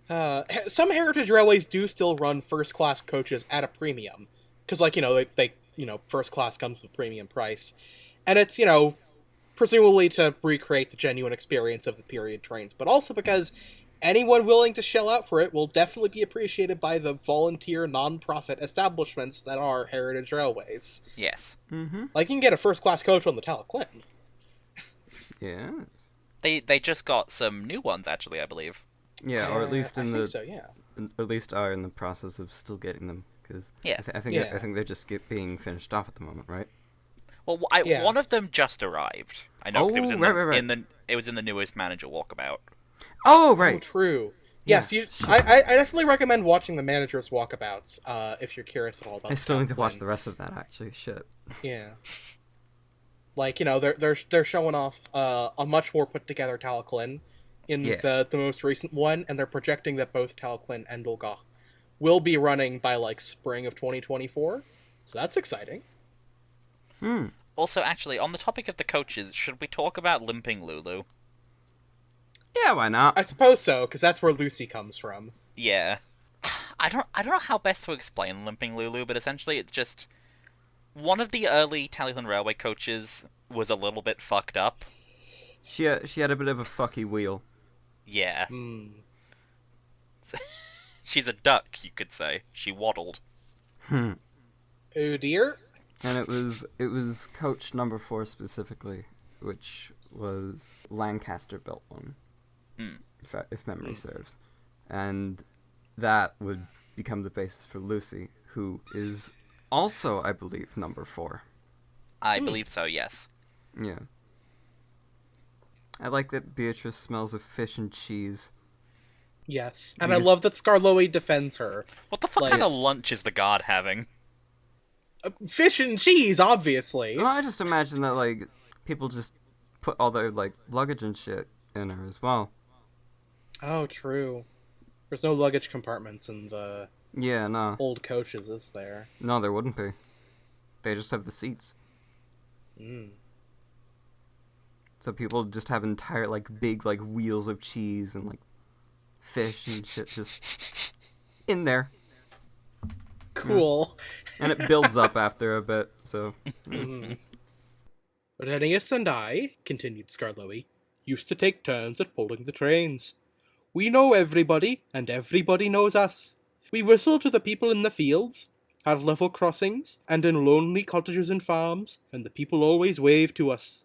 Some heritage railways do still run first class coaches at a premium, because, like, they first class comes with a premium price, and it's, presumably to recreate the genuine experience of the period trains, but also because anyone willing to shell out for it will definitely be appreciated by the volunteer non-profit establishments that are heritage railways. Yes. Mm-hmm. Like, you can get a first-class coach on the Talyllyn. Yes. They just got some new ones, actually, I believe. Yeah, or at least I think so, yeah. At least are in the process of still getting them, because Yeah. I think they're just being finished off at the moment, right? Well, Yeah. one of them just arrived. I know, 'cause it was right. it was in the newest manager walkabout. Oh, Oh, right. true. Yes, I definitely recommend watching the manager's walkabouts, if you're curious at all about I still need to watch Talyllyn. the rest of that, actually. Shit. Yeah. Like, they're showing off a much more put together Talyllyn in the most recent one, and they're projecting that both Talyllyn and Olga will be running by, like, spring of 2024. So that's exciting. Also, actually, on the topic of the coaches, should we talk about Limping Lulu? Yeah, why not? I suppose so, because that's where Lucy comes from. Yeah. I don't know how best to explain Limping Lulu, but essentially it's just one of the early Talyllyn Railway coaches was a little bit fucked up. She had a bit of a fucky wheel. Yeah. She's a duck, you could say. She waddled. Oh dear. And it was coach number 4 specifically, which was Lancaster built one, if memory serves, and that would become the basis for Lucy, who is also, I believe, number 4. I believe so, yes. Yeah. I like that Beatrice smells of fish and cheese. Yes. And I love that Skarloey defends her. What the fuck kind of lunch is the god having? Fish and cheese, obviously. Well, I just imagine that, like, people just put all their, like, luggage and shit in her as well. Oh, true. There's no luggage compartments in the Yeah, no. old coaches, is there? No, there wouldn't be. They just have the seats. So people just have entire, like, big, like, wheels of cheese and, like, fish and shit just in there. Cool. And it builds up after a bit, so... But Ennius and I, continued Skarloey, used to take turns at pulling the trains. We know everybody, and everybody knows us. We whistle to the people in the fields, had level crossings, and in lonely cottages and farms, and the people always waved to us.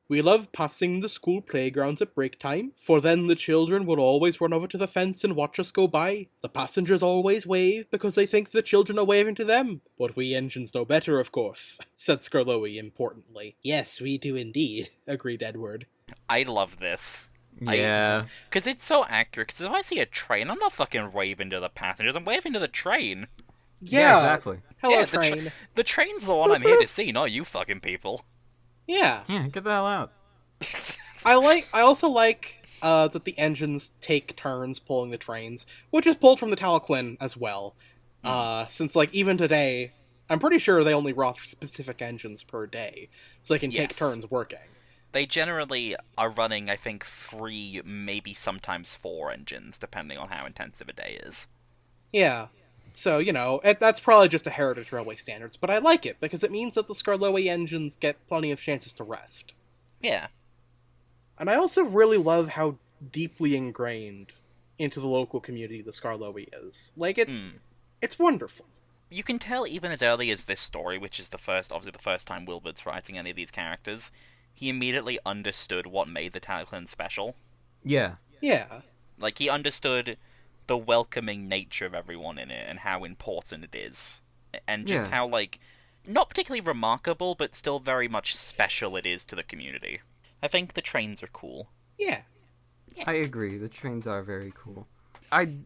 We loved passing the school playgrounds at break time, for then the children would always run over to the fence and watch us go by. The passengers always wave because they think the children are waving to them. But we engines know better, of course, said Skarloey importantly. Yes, we do indeed, agreed Edward. I love this. Yeah. Because it's so accurate, because if I see a train, I'm not fucking waving to the passengers, I'm waving to the train. Yeah, exactly. Hello, yeah, train. The train's the one I'm here to see, not you fucking people. Yeah. Yeah, get the hell out. I also like that the engines take turns pulling the trains, which is pulled from the Talyllyn as well. Since, like, even today, I'm pretty sure they only run specific engines per day, so they can take turns working. They generally are running, I think, 3, maybe sometimes 4 engines, depending on how intensive a day is. Yeah. So, you know, that's probably just a Heritage Railway standards, but I like it, because it means that the Skarloey engines get plenty of chances to rest. Yeah. And I also really love how deeply ingrained into the local community the Skarloey is. Like, it's wonderful. You can tell even as early as this story, which is obviously the first time Wilburd's writing any of these characters, he immediately understood what made the Talyllyn special. Yeah. Yeah. Like, he understood the welcoming nature of everyone in it and how important it is. And just how, like, not particularly remarkable, but still very much special it is to the community. I think the trains are cool. Yeah. I agree. The trains are very cool. I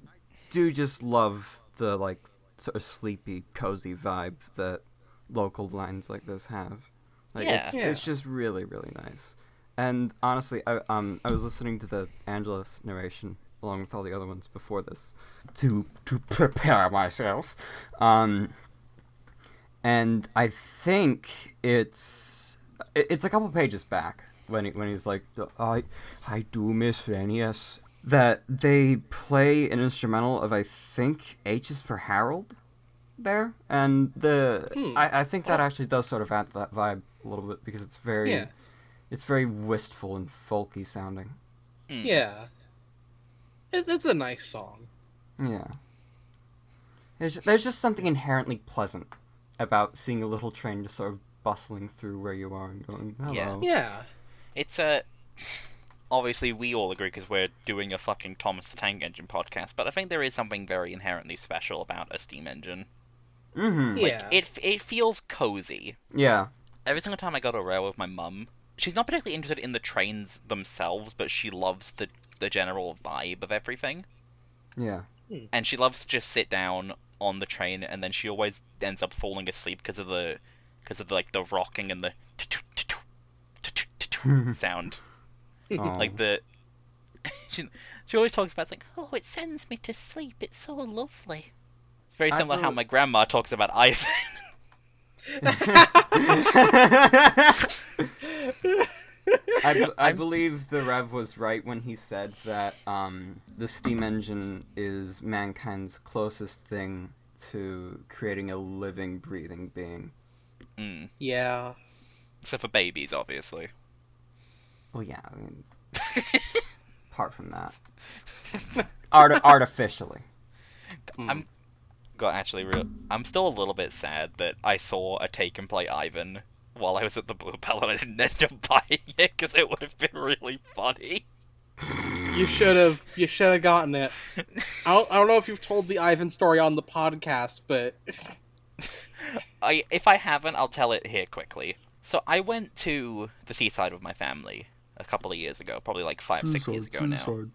do just love the, like, sort of sleepy, cozy vibe that local lines like this have. Like, it's just really, really nice. And honestly, I was listening to the Angelus narration along with all the other ones before this to prepare myself. And I think it's a couple pages back when he's like, I do miss Phineas, that they play an instrumental of, I think, H is for Harold there, and I think that actually does sort of add to that vibe a little bit, because it's very wistful and folky sounding. Yeah. It's a nice song. Yeah. There's just something inherently pleasant about seeing a little train just sort of bustling through where you are and going, hello. Yeah. It's obviously we all agree because we're doing a fucking Thomas the Tank Engine podcast, but I think there is something very inherently special about a steam engine. Mm-hmm. Yeah. Like, it feels cozy. Yeah. Every single time I go to a railway with my mum, she's not particularly interested in the trains themselves, but she loves the general vibe of everything. Yeah. And she loves to just sit down on the train, and then she always ends up falling asleep because of the rocking and the sound. Like she always talks about, it's like, oh, it sends me to sleep, it's so lovely. It's very similar to how my grandma talks about Ivan. I believe the Rev was right when he said that the steam engine is mankind's closest thing to creating a living, breathing being. Yeah. Except for babies, obviously. Well, yeah, I mean, apart from that. Artificially. I'm still a little bit sad that I saw a take and play Ivan while I was at the Blue Bell and I didn't end up buying it, because it would have been really funny. You should have gotten it. I don't know if you've told the Ivan story on the podcast, but if I haven't, I'll tell it here quickly. So I went to the seaside with my family a couple of years ago, probably like 5-6 years ago now.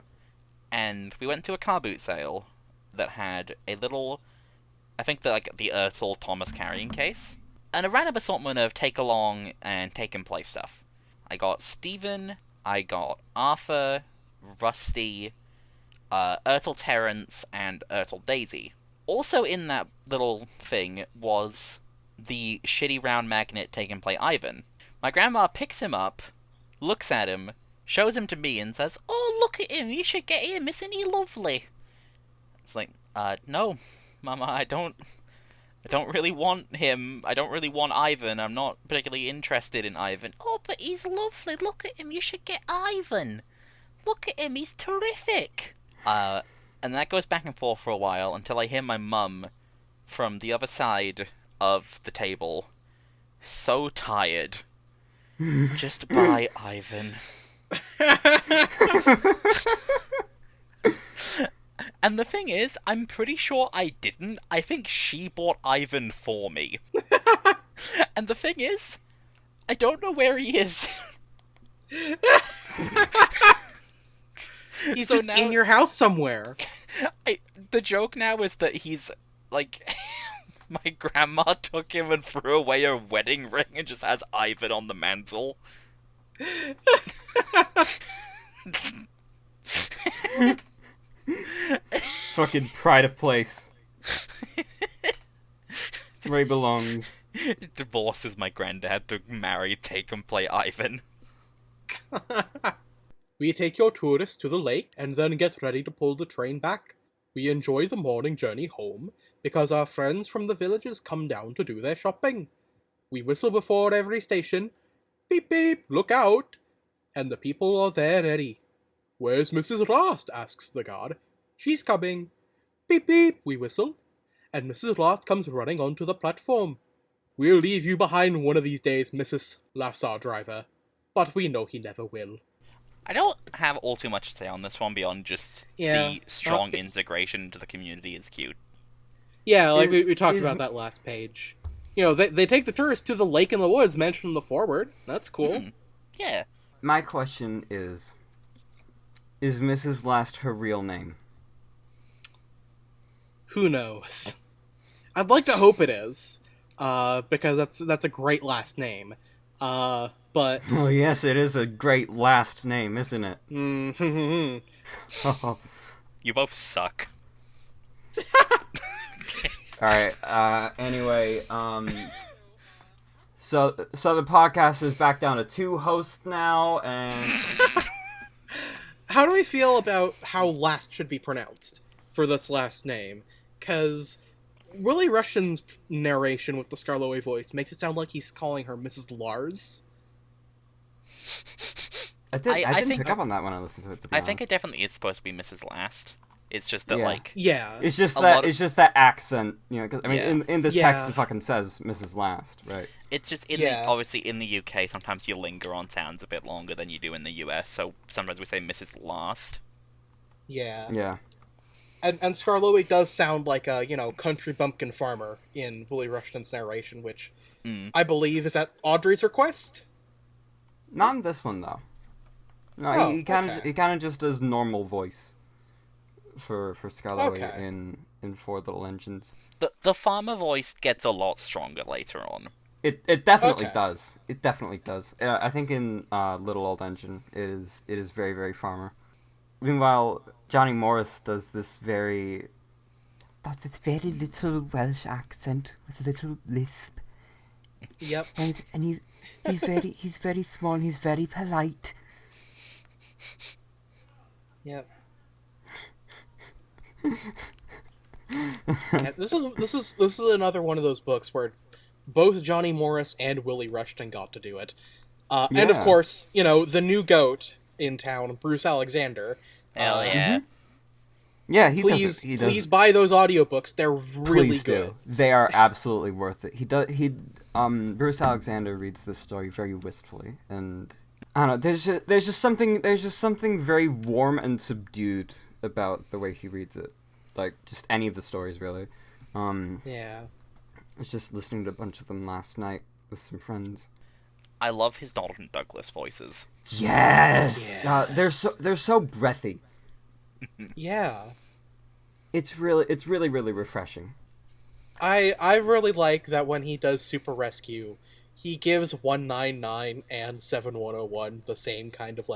And we went to a car boot sale that had a little, I think the Ertl Thomas carrying case, and a random assortment of take along and take and play stuff. I got Stephen, I got Arthur, Rusty, Ertl Terrence, and Ertl Daisy. Also in that little thing was the shitty round magnet take and play Ivan. My grandma picks him up, looks at him, shows him to me, and says, "Oh, look at him, you should get him, isn't he lovely?" It's like, no, Mama, I don't really want him. I don't really want Ivan. I'm not particularly interested in Ivan. Oh, but he's lovely. Look at him. You should get Ivan. Look at him. He's terrific. And that goes back and forth for a while until I hear my mum from the other side of the table, so tired. Just buy Ivan. And the thing is, I'm pretty sure I didn't. I think she bought Ivan for me. And the thing is, I don't know where he is. He's So just now- in your house somewhere. The joke now is that he's, like... My grandma took him and threw away her wedding ring and just has Ivan on the mantle. Fucking pride of place. Where he belongs. Divorces my granddad to marry, take and play Ivan. We take your tourists to the lake and then get ready to pull the train back. We enjoy the morning journey home because our friends from the villages come down to do their shopping. We whistle before every station. Beep beep, look out! And the people are there ready. Where's Mrs. Rost? Asks the guard. She's coming. Beep beep, we whistle. And Mrs. Rost comes running onto the platform. We'll leave you behind one of these days, Mrs., laughs our driver. But we know he never will. I don't have all too much to say on this one beyond just Yeah. the strong integration into the community is cute. Yeah, like It we talked is- about that last page. You know, they take the tourists to the lake in the woods mentioned in the forward. That's cool. Yeah. My question is Mrs. Last her real name? Who knows? I'd like to hope it is, because that's a great last name. But Well, yes, it is a great last name, isn't it? You both suck. Alright, anyway, so the podcast is back down to 2 hosts now, and how do we feel about how last should be pronounced for this last name? Because Willie Rushton's narration with the Skarloey voice makes it sound like he's calling her Mrs. Lars. I I didn't think- pick up on that when I listened to it, to be I think honest. it definitely is supposed to be Mrs. Last. It's just that, Yeah. like... Yeah. It's just a that lot of- it's just that accent, you know. 'Cause, I mean, Yeah. in the Yeah. text it fucking says Mrs. Last, right? It's just, Yeah. obviously in the UK, sometimes you linger on sounds a bit longer than you do in the US, so sometimes we say Mrs. Last. Yeah. Yeah. And Skarloey does sound like a, country bumpkin farmer in Willie Rushton's narration, which I believe is at Awdry's request. Not in this one though. No, Oh, he kind of okay. just does normal voice for Skarloey Okay. in Four Little Engines. The farmer voice gets a lot stronger later on. It definitely Okay. does. It definitely does. I think in Little Old Engine it is very, very farmer. Meanwhile, Johnny Morris does this very little Welsh accent with a little lisp, Yep. and he's very small and he's very polite. Yep. Yeah, this is another one of those books where both Johnny Morris and Willie Rushton got to do it. And of Yeah. course, the new goat in town, Bruce Alexander. Hell yeah. Yeah, he Please, does. He does. please buy those audiobooks. They're really Please good. do. They are absolutely worth it. He does. Bruce Alexander reads this story very wistfully, and I don't know. There's just something very warm and subdued about the way he reads it. Like just any of the stories, really. Yeah. I was just listening to a bunch of them last night with some friends. I love his Donald Douglas voices. Yes. Yeah. They're so breathy. Yeah. It's really refreshing. I really like that when he does Super Rescue, he gives 199 and 7101 the same kind of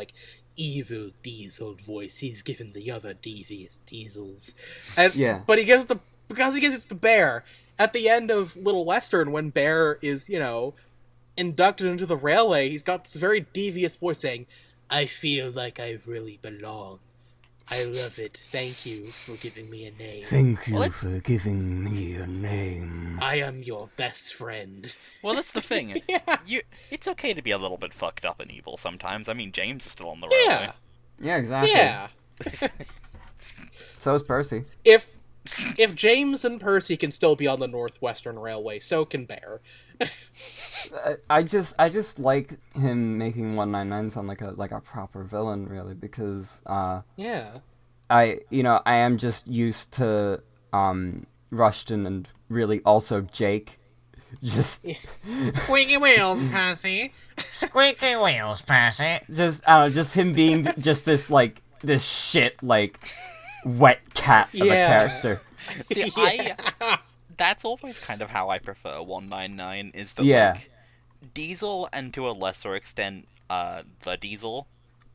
evil diesel voice he's given the other devious diesels. And Yeah. but he gives it to Bear at the end of Little Western when Bear is, inducted into the railway. He's got this very devious voice saying, "I feel like I really belong. I love it. Thank you for giving me a name. Thank you Well, for giving me a name. I am your best friend." Well, that's the thing. Yeah. It's okay to be a little bit fucked up and evil sometimes. I mean, James is still on the Yeah. railway. Yeah, exactly. Yeah. So is Percy. If If James and Percy can still be on the Northwestern Railway, so can Bear. I just like him making 199 sound like a proper villain, really, because Yeah. I am just used to Rushton and really also Jake. Just Squeaky wheels, Percy. Squeaky wheels, Percy. just I don't know, just him being just this shit wet cat of a character. See, Yeah. that's always kind of how I prefer 199, is that, Yeah. like, Diesel, and to a lesser extent, the Diesel,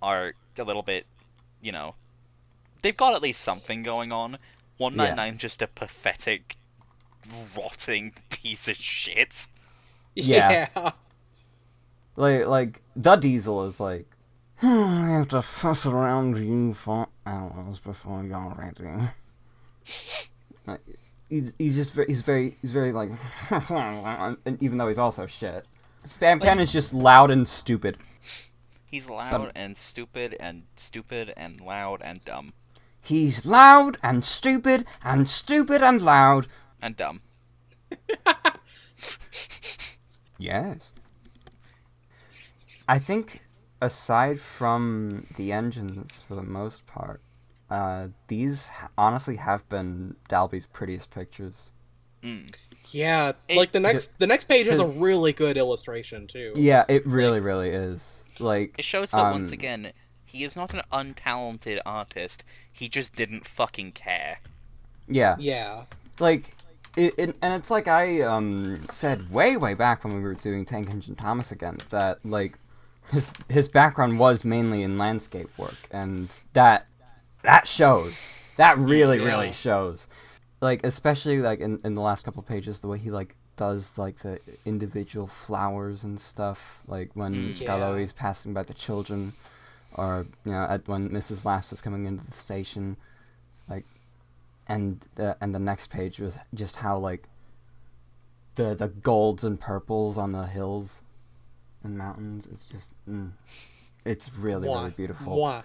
are a little bit, they've got at least something going on. 199 just a pathetic, rotting piece of shit. Yeah. Yeah. Like the Diesel is like, I have to fuss around you for hours before you're ready. Like, he's very like, and even though he's also shit. Spam Pen is just loud and stupid. He's loud and stupid and loud and dumb. He's loud and stupid and loud. And dumb. Yes. I think, aside from the engines, for the most part, these honestly have been Dalby's prettiest pictures. Yeah, like the next page has a really good illustration too. Yeah, it really is. Like, It shows that, once again, he is not an untalented artist. He just didn't fucking care. Yeah. Yeah. Like, and it's like I said way back when we were doing Tank Engine Thomas again, that like his background was mainly in landscape work, and that shows. That really shows. Like, especially like in the last couple pages, the way he like does like the individual flowers and stuff, like when Skarloey's passing by the children, or when Mrs. Last is coming into the station, like. And the next page was just how like the golds and purples on the hills and mountains. It's just it's really beautiful. Mwah.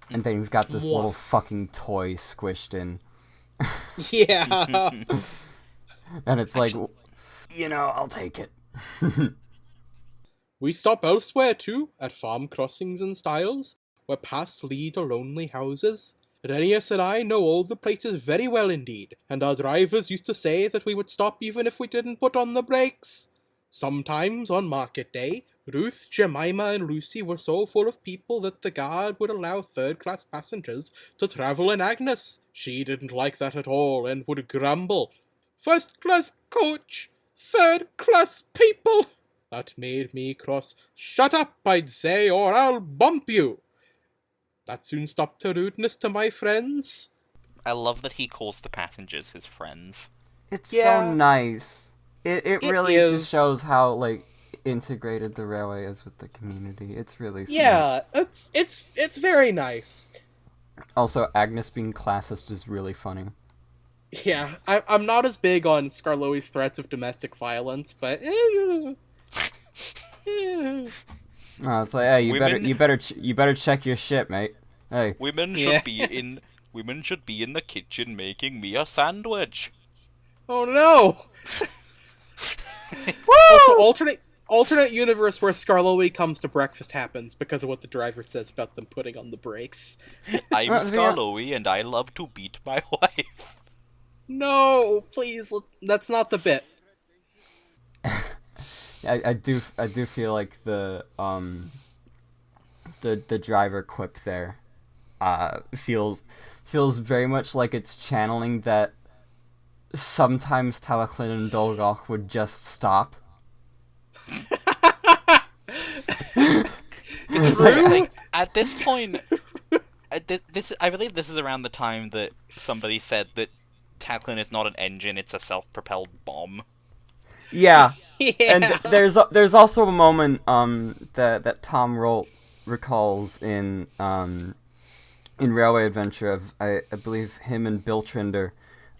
And then you've got this little fucking toy squished in. Yeah. And it's like, I'll take it. We stop elsewhere too, at farm crossings and stiles, where paths lead to lonely houses. Renius and I know all the places very well indeed, and our drivers used to say that we would stop even if we didn't put on the brakes. Sometimes, on market day, Ruth, Jemima, and Lucy were so full of people that the guard would allow third-class passengers to travel in Agnes. She didn't like that at all, and would grumble. First-class coach! Third-class people! That made me cross. Shut up, I'd say, or I'll bump you! That soon stopped her rudeness to my friends. I love that he calls the passengers his friends. It's so nice. It really is. just shows how like integrated the railway is with the community. It's really sweet. Yeah, it's very nice. Also, Agnes being classist is really funny. Yeah, I'm not as big on Skarloey's threats of domestic violence, but Oh, it's like, hey, you Women- better check your shit, mate. Hey, Women Yeah. should be in the kitchen making me a sandwich. oh no! Also, alternate universe where Skarloey comes to breakfast happens because of what the driver says about them putting on the brakes. I'm Yeah. Skarloey and I love to beat my wife. No, please, that's not the bit. I do feel like the driver quip there feels very much like it's channeling that sometimes Talyllyn and Dolgoch would just stop. It's like, at this point, I believe this is around the time that somebody said that Talyllyn is not an engine; it's a self-propelled bomb. Yeah. Yeah. And there's also a moment that Tom Rolt recalls in Railway Adventure of I believe him and Bill Trinder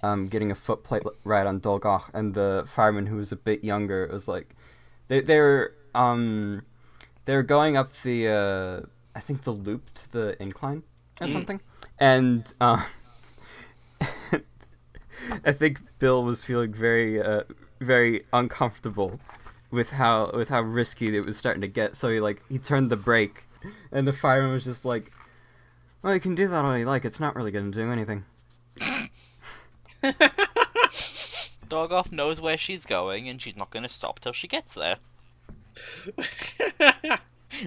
getting a footplate ride on Dolgoch, and the fireman who was a bit younger was like they were going up the I think the loop to the incline or something, and I think Bill was feeling very uncomfortable with how risky it was starting to get. So he turned the brake, and the fireman was just like, "Well, you can do that all you like. It's not really going to do anything." Dog-off knows where she's going, and she's not going to stop till she gets there.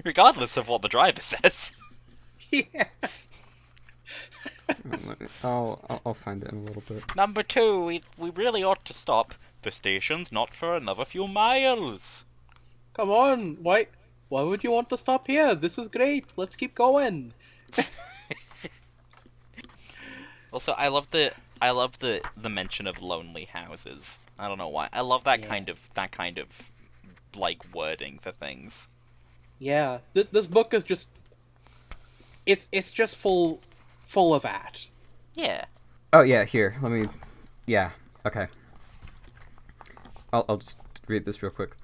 Regardless of what the driver says. Yeah. I'll find it in a little bit. Number 2, we really ought to stop. The station's not for another few miles. Come on, why would you want to stop here? This is great. Let's keep going. Also, I love the mention of lonely houses. I don't know why. I love that kind of like wording for things. Yeah, this book is just it's just full of that. Yeah. Oh yeah, here. Let me. Yeah. Okay. I'll just read this real quick.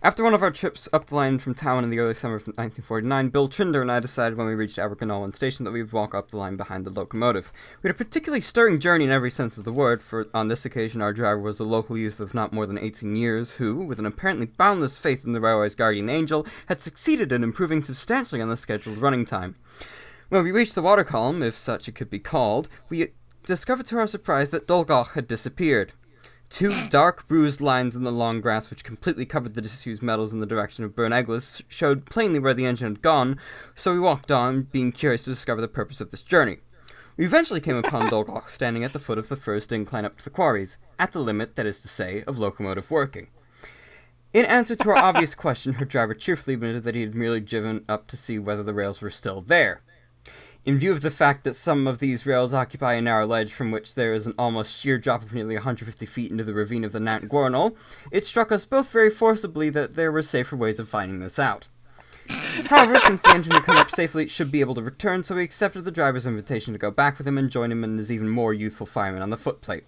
After one of our trips up the line from town in the early summer of 1949, Bill Trinder and I decided when we reached Abergynolwyn station that we would walk up the line behind the locomotive. We had a particularly stirring journey in every sense of the word, for on this occasion our driver was a local youth of not more than 18 years who, with an apparently boundless faith in the railway's guardian angel, had succeeded in improving substantially on the scheduled running time. When we reached the water column, if such it could be called, we discovered to our surprise that Dolgoch had disappeared. 2 dark, bruised lines in the long grass which completely covered the disused metals in the direction of Burn Eglis showed plainly where the engine had gone, so we walked on, being curious to discover the purpose of this journey. We eventually came upon Dolgoch standing at the foot of the first incline up to the quarries, at the limit, that is to say, of locomotive working. In answer to our obvious question, her driver cheerfully admitted that he had merely driven up to see whether the rails were still there. In view of the fact that some of these rails occupy a narrow ledge from which there is an almost sheer drop of nearly 150 feet into the ravine of the Nant Gornal, it struck us both very forcibly that there were safer ways of finding this out. However, since the engine had come up safely, it should be able to return, so we accepted the driver's invitation to go back with him and join him and his even more youthful fireman on the footplate.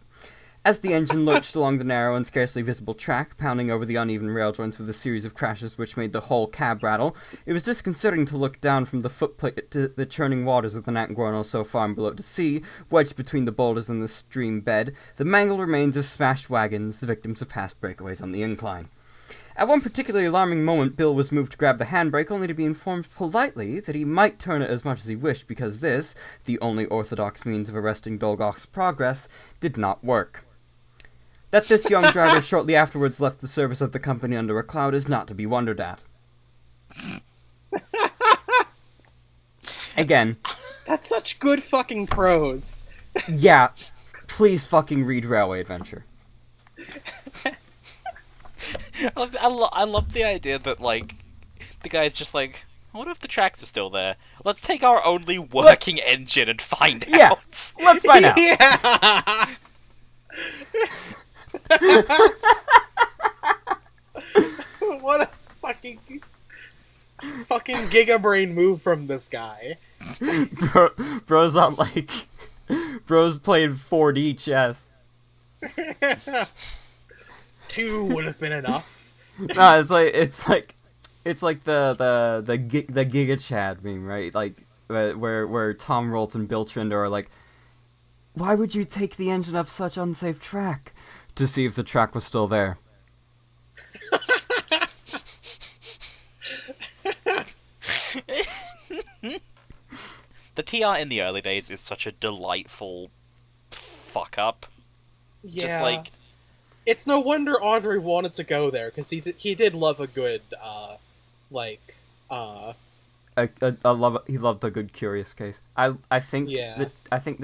As the engine lurched along the narrow and scarcely visible track, pounding over the uneven rail joints with a series of crashes which made the whole cab rattle, it was disconcerting to look down from the footplate to the churning waters of the Nant Gornal so far and below to see, wedged between the boulders and the stream bed, the mangled remains of smashed wagons, the victims of past breakaways on the incline. At one particularly alarming moment, Bill was moved to grab the handbrake, only to be informed politely that he might turn it as much as he wished, because this, the only orthodox means of arresting Dolgoch's progress, did not work. That this young driver shortly afterwards left the service of the company under a cloud is not to be wondered at. Again. That's such good fucking prose. Yeah, please fucking read Railway Adventure. I love the idea that, like, the guy's just like, what if the tracks are still there? Let's take our only working engine and find out. Let's find out. Yeah. What a fucking gigabrain move from this guy. Bro's on bro's playing 4D chess. 2 would have been enough. No, it's like the Giga Chad meme, right? Like where Tom Rolt and Bill Trinder are like, why would you take the engine up such unsafe track? To see if the track was still there. The TR in the early days is such a delightful fuck up. Yeah. Just like, it's no wonder Awdry wanted to go there, because he did love a good he loved a good curious case. I think the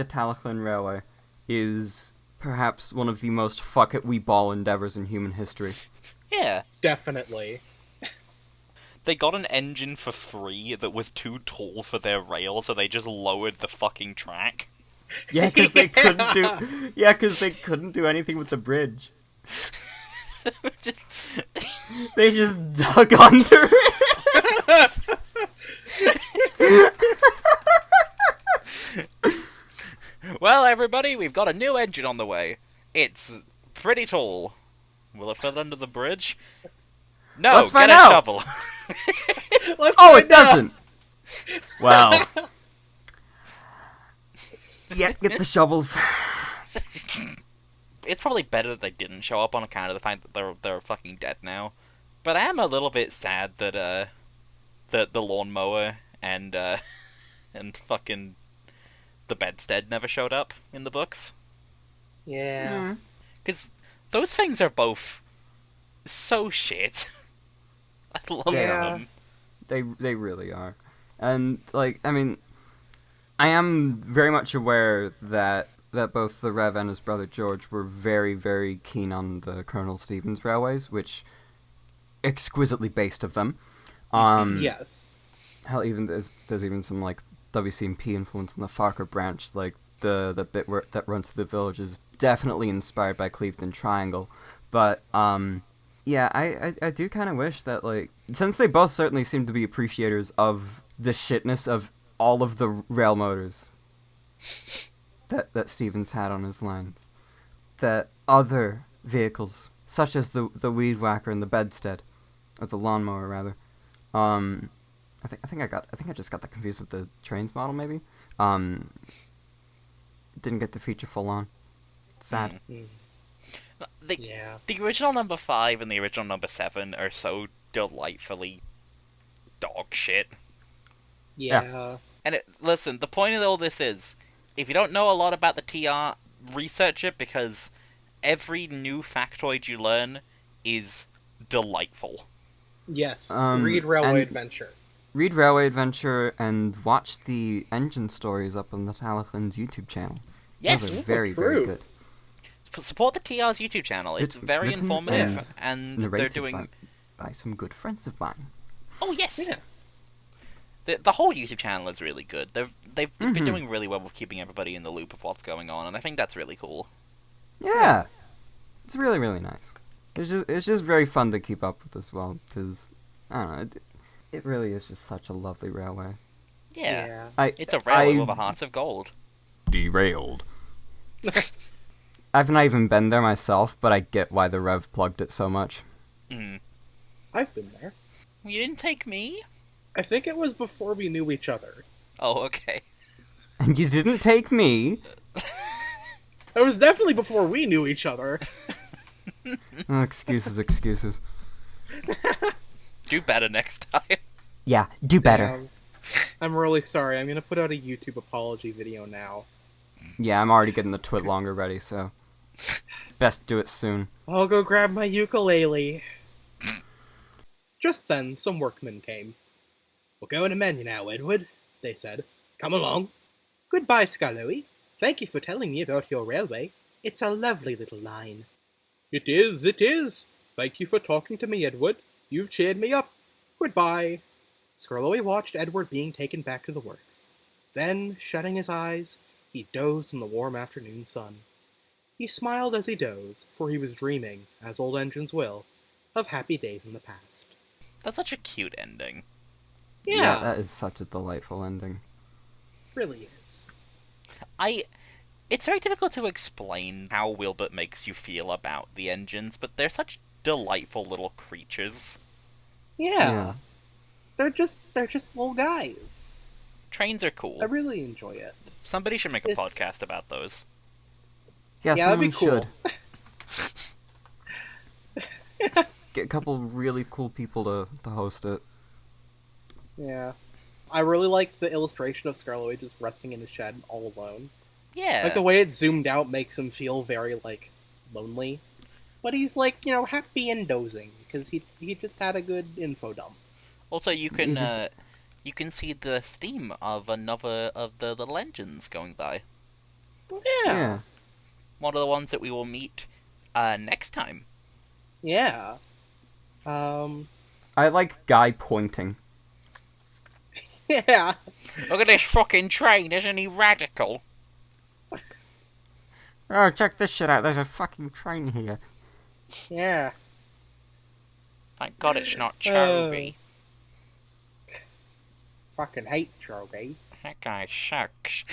Talyllyn Railway is perhaps one of the most fuck it we ball endeavors in human history. yeah. Definitely. They got an engine for free that was too tall for their rail, so they just lowered the fucking track. Yeah, because they couldn't do. Yeah, because they couldn't do anything with the bridge. So they just dug under it. Well, everybody, we've got a new engine on the way. It's pretty tall. Will it fit under the bridge? No, Let's find get a out. shovel. Oh, it doesn't. Well. Yeah, get the shovels. it's probably better that they didn't show up on account of the fact that they're fucking dead now. But I am a little bit sad that the lawnmower and fucking the bedstead never showed up in the books. Yeah. Because those things are both so shit. I love them. They really are. And, like, I mean, I am very much aware that both the Rev and his brother George were very, very keen on the Colonel Stevens railways, which exquisitely based of them. Yes. Hell, even there's even some, like, WCMP influence in the Farker branch, like the bit that runs through the village is definitely inspired by Cleveland Triangle. But yeah, I do kind of wish that, like, since they both certainly seem to be appreciators of the shitness of all of the rail motors that Stevens had on his lines, that other vehicles such as the weed whacker and the bedstead, or the lawnmower rather, I think I just got that confused with the trains model maybe. Didn't get the feature full on. Sad. The original number 5 and the original number 7 are so delightfully dog shit. Yeah. And listen, the point of all this is, if you don't know a lot about the TR, research it, because every new factoid you learn is delightful. Yes. Read Railway Adventure. Read Railway Adventure and watch the engine stories up on the Talyllyn's YouTube channel. Yes, those are very, very good. Support the TR's YouTube channel. It's very informative, and they're doing by some good friends of mine. Oh yes, yeah. The whole YouTube channel is really good. They've been doing really well with keeping everybody in the loop of what's going on, and I think that's really cool. Yeah, it's really, really nice. It's just very fun to keep up with as well, because I don't know, it really is just such a lovely railway. Yeah. It's a railway with a heart of gold. Derailed. I've not even been there myself, but I get why the Rev plugged it so much. I've been there. You didn't take me? I think it was before we knew each other. Oh, okay. And you didn't take me? It was definitely before we knew each other. Oh, excuses. Do better next time. Yeah, do better. I'm really sorry. I'm gonna put out a YouTube apology video now. Yeah, I'm already getting the Twitlonger ready, so best do it soon. I'll go grab my ukulele. Just then, some workmen came. "We're going to mend you now, Edward," they said. "Come along." "Goodbye, Skarloey. Thank you for telling me about your railway. It's a lovely little line." It is. Thank you for talking to me, Edward. You've cheered me up. Goodbye." Skarloey watched Edward being taken back to the works. Then, shutting his eyes, he dozed in the warm afternoon sun. He smiled as he dozed, for he was dreaming, as old engines will, of happy days in the past. That's such a cute ending. Yeah, that is such a delightful ending. Really is. It's very difficult to explain how Wilbert makes you feel about the engines, but they're such delightful little creatures. Yeah. They're just little guys. Trains are cool. I really enjoy it. Somebody should make a podcast about those. Yeah, that'd be someone cool. should. Get a couple really cool people to host it. Yeah. I really like the illustration of Skarloey just resting in his shed all alone. Yeah. Like, the way it's zoomed out makes him feel very, like, lonely. But he's, like, happy and dozing, because he just had a good info dump. Also, you can see the steam of another of the little engines going by. Yeah. One of the ones that we will meet next time. Yeah. I like Guy pointing. Yeah. Look at this fucking train, isn't he radical? Oh, check this shit out. There's a fucking train here. Yeah. Thank God it's not Choby. Fucking hate Choby. That guy sucks.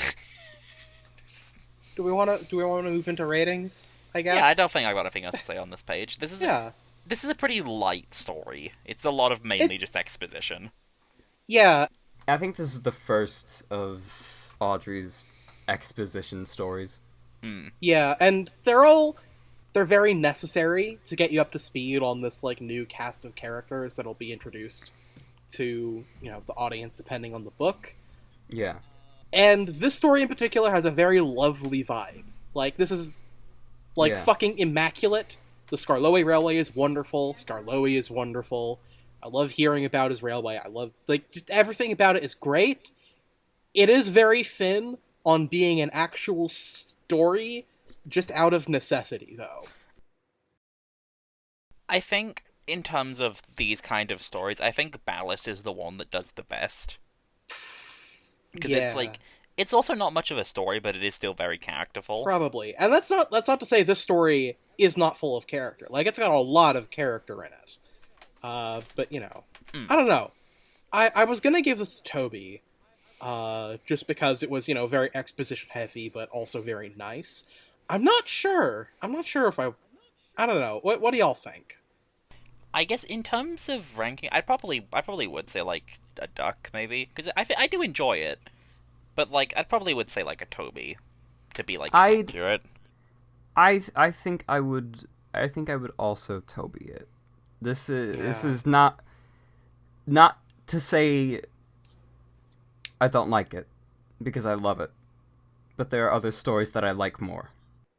Do we want to move into ratings? I guess. Yeah, I don't think I've got anything else to say on this page. This is a pretty light story. It's a lot of mainly just exposition. Yeah. I think this is the first of Awdry's exposition stories. Yeah, and they're all they're very necessary to get you up to speed on this like new cast of characters that'll be introduced to, you know, the audience depending on the book. Yeah. And this story in particular has a very lovely vibe. Like, this is, like, fucking immaculate. The Skarloey Railway is wonderful. Skarloey is wonderful. I love hearing about his railway. I love, like, just everything about it is great. It is very thin on being an actual story, just out of necessity, though. I think, in terms of these kind of stories, I think Ballast is the one that does the best. Because it's like, it's also not much of a story, but it is still very characterful. Probably. And that's not to say this story is not full of character. Like, it's got a lot of character in it. But, you know, I don't know. I was gonna give this to Toby, just because it was, you know, very exposition heavy, but also very nice. I'm not sure if I don't know. What do y'all think? I guess in terms of ranking, I probably would say like a Duck maybe, because I do enjoy it, but like I probably would say like a Toby to be like accurate. I think I would also Toby it. This is not to say I don't like it, because I love it, but there are other stories that I like more.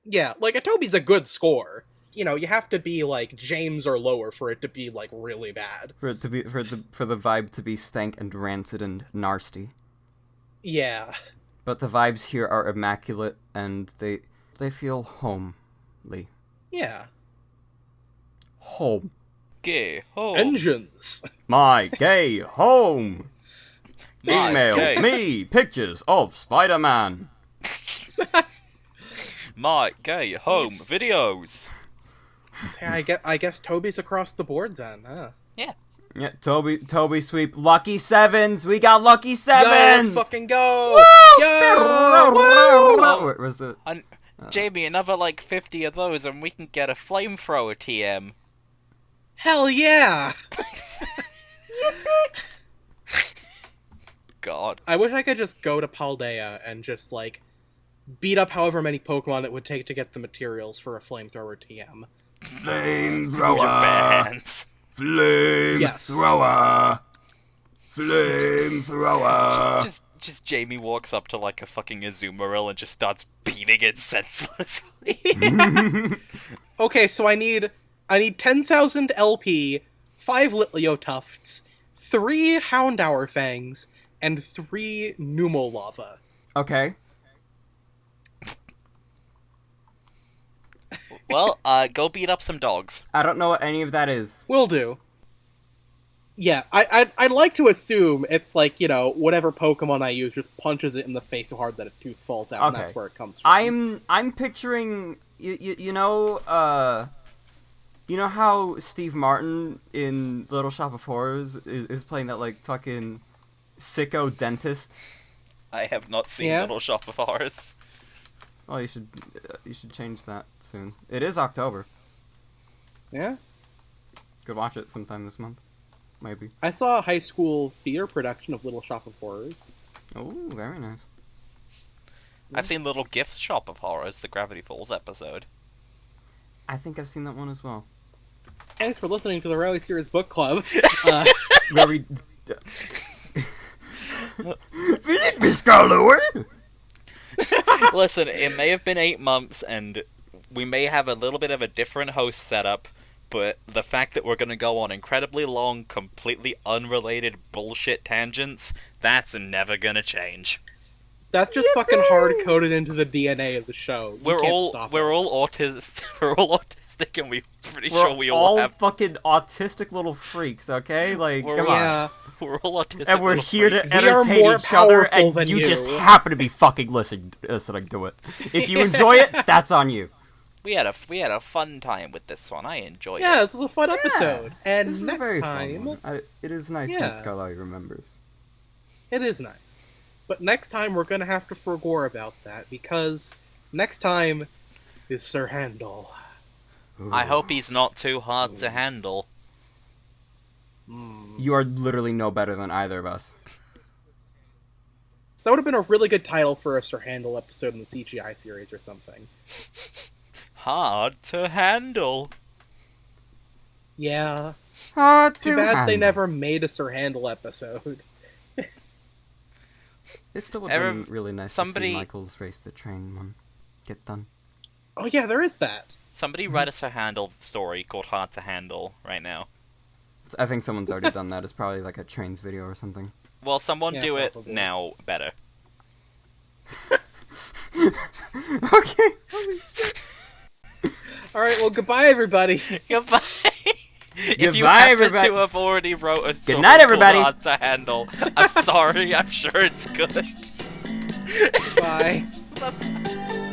Yeah, like a Toby's a good score. You know, you have to be like James or lower for it to be like really bad. For the vibe to be stank and rancid and nasty. Yeah. But the vibes here are immaculate, and they feel homely. Yeah. Home. Gay home. Engines. My gay home. My Email gay. me pictures of Spider-Man. My gay home videos. I guess Toby's across the board then, huh? Yeah. Yeah, Toby sweep. Lucky sevens! We got lucky Yo, sevens! let's fucking go! Woo! Yo! Woo! Where was the... Jamie, another like 50 of those, and we can get a flamethrower TM. Hell yeah! God. I wish I could just go to Paldea and just, like, beat up however many Pokemon it would take to get the materials for a flamethrower TM. With your bare hands. Flamethrower! Flamethrower! Just Jamie walks up to like a fucking Azumarill and just starts beating it senselessly. Okay, so I need 10,000 LP, 5 Litleo Tufts, 3 Houndour Fangs, and 3 Numolava. Okay. Well, go beat up some dogs. I don't know what any of that is. Will do. Yeah, I'd like to assume it's like, you know, whatever Pokemon I use just punches it in the face so hard that a tooth falls out, and that's where it comes from. I'm picturing, you know how Steve Martin in Little Shop of Horrors is playing that, like, fucking sicko dentist? I have not seen Little Shop of Horrors. Oh, you should change that soon. It is October. Yeah? Could watch it sometime this month. Maybe. I saw a high school theater production of Little Shop of Horrors. Oh, very nice. I've seen Little Gift Shop of Horrors, the Gravity Falls episode. I think I've seen that one as well. Thanks for listening to the Railway Series Book Club. Very... Feed me, Skarloey! Listen, it may have been 8 months, and we may have a little bit of a different host setup, but the fact that we're going to go on incredibly long, completely unrelated bullshit tangents, that's never going to change. That's just fucking hard-coded into the DNA of the show. We're all autistic, and we're pretty sure we all have... fucking autistic little freaks, okay? Like, come on. We're all autistic. And we're here to We are entertain more each other, powerful and than you just you. happen to be fucking listening to it. If you enjoy it, that's on you. We had a fun time with this one. I enjoyed it. Yeah, this was a fun episode. And This is a next very time... fun one. It is nice when Skarloey remembers. It is nice. But next time we're gonna have to forgore about that, because next time is Sir Handel. I hope he's not too hard to handle. You are literally no better than either of us. That would have been a really good title for a Sir Handel episode in the CGI series or something. Hard to handle. Yeah. Hard Too to bad they handle. never made a Sir Handle episode. It still would have Ever- been really nice somebody- to see Michael's Race the Train one get done. Oh yeah, there is that. Somebody write us a handle story called Hard to Handle right now. I think someone's already done that. It's probably like a Trains video or something. Well, someone Yeah, do it probably. now better. Okay. Alright, well, goodbye, everybody. Goodbye. If you Goodbye, happen everybody. to have already wrote a story night, everybody. called Hard to Handle, I'm sorry. I'm sure it's good. Bye. Bye.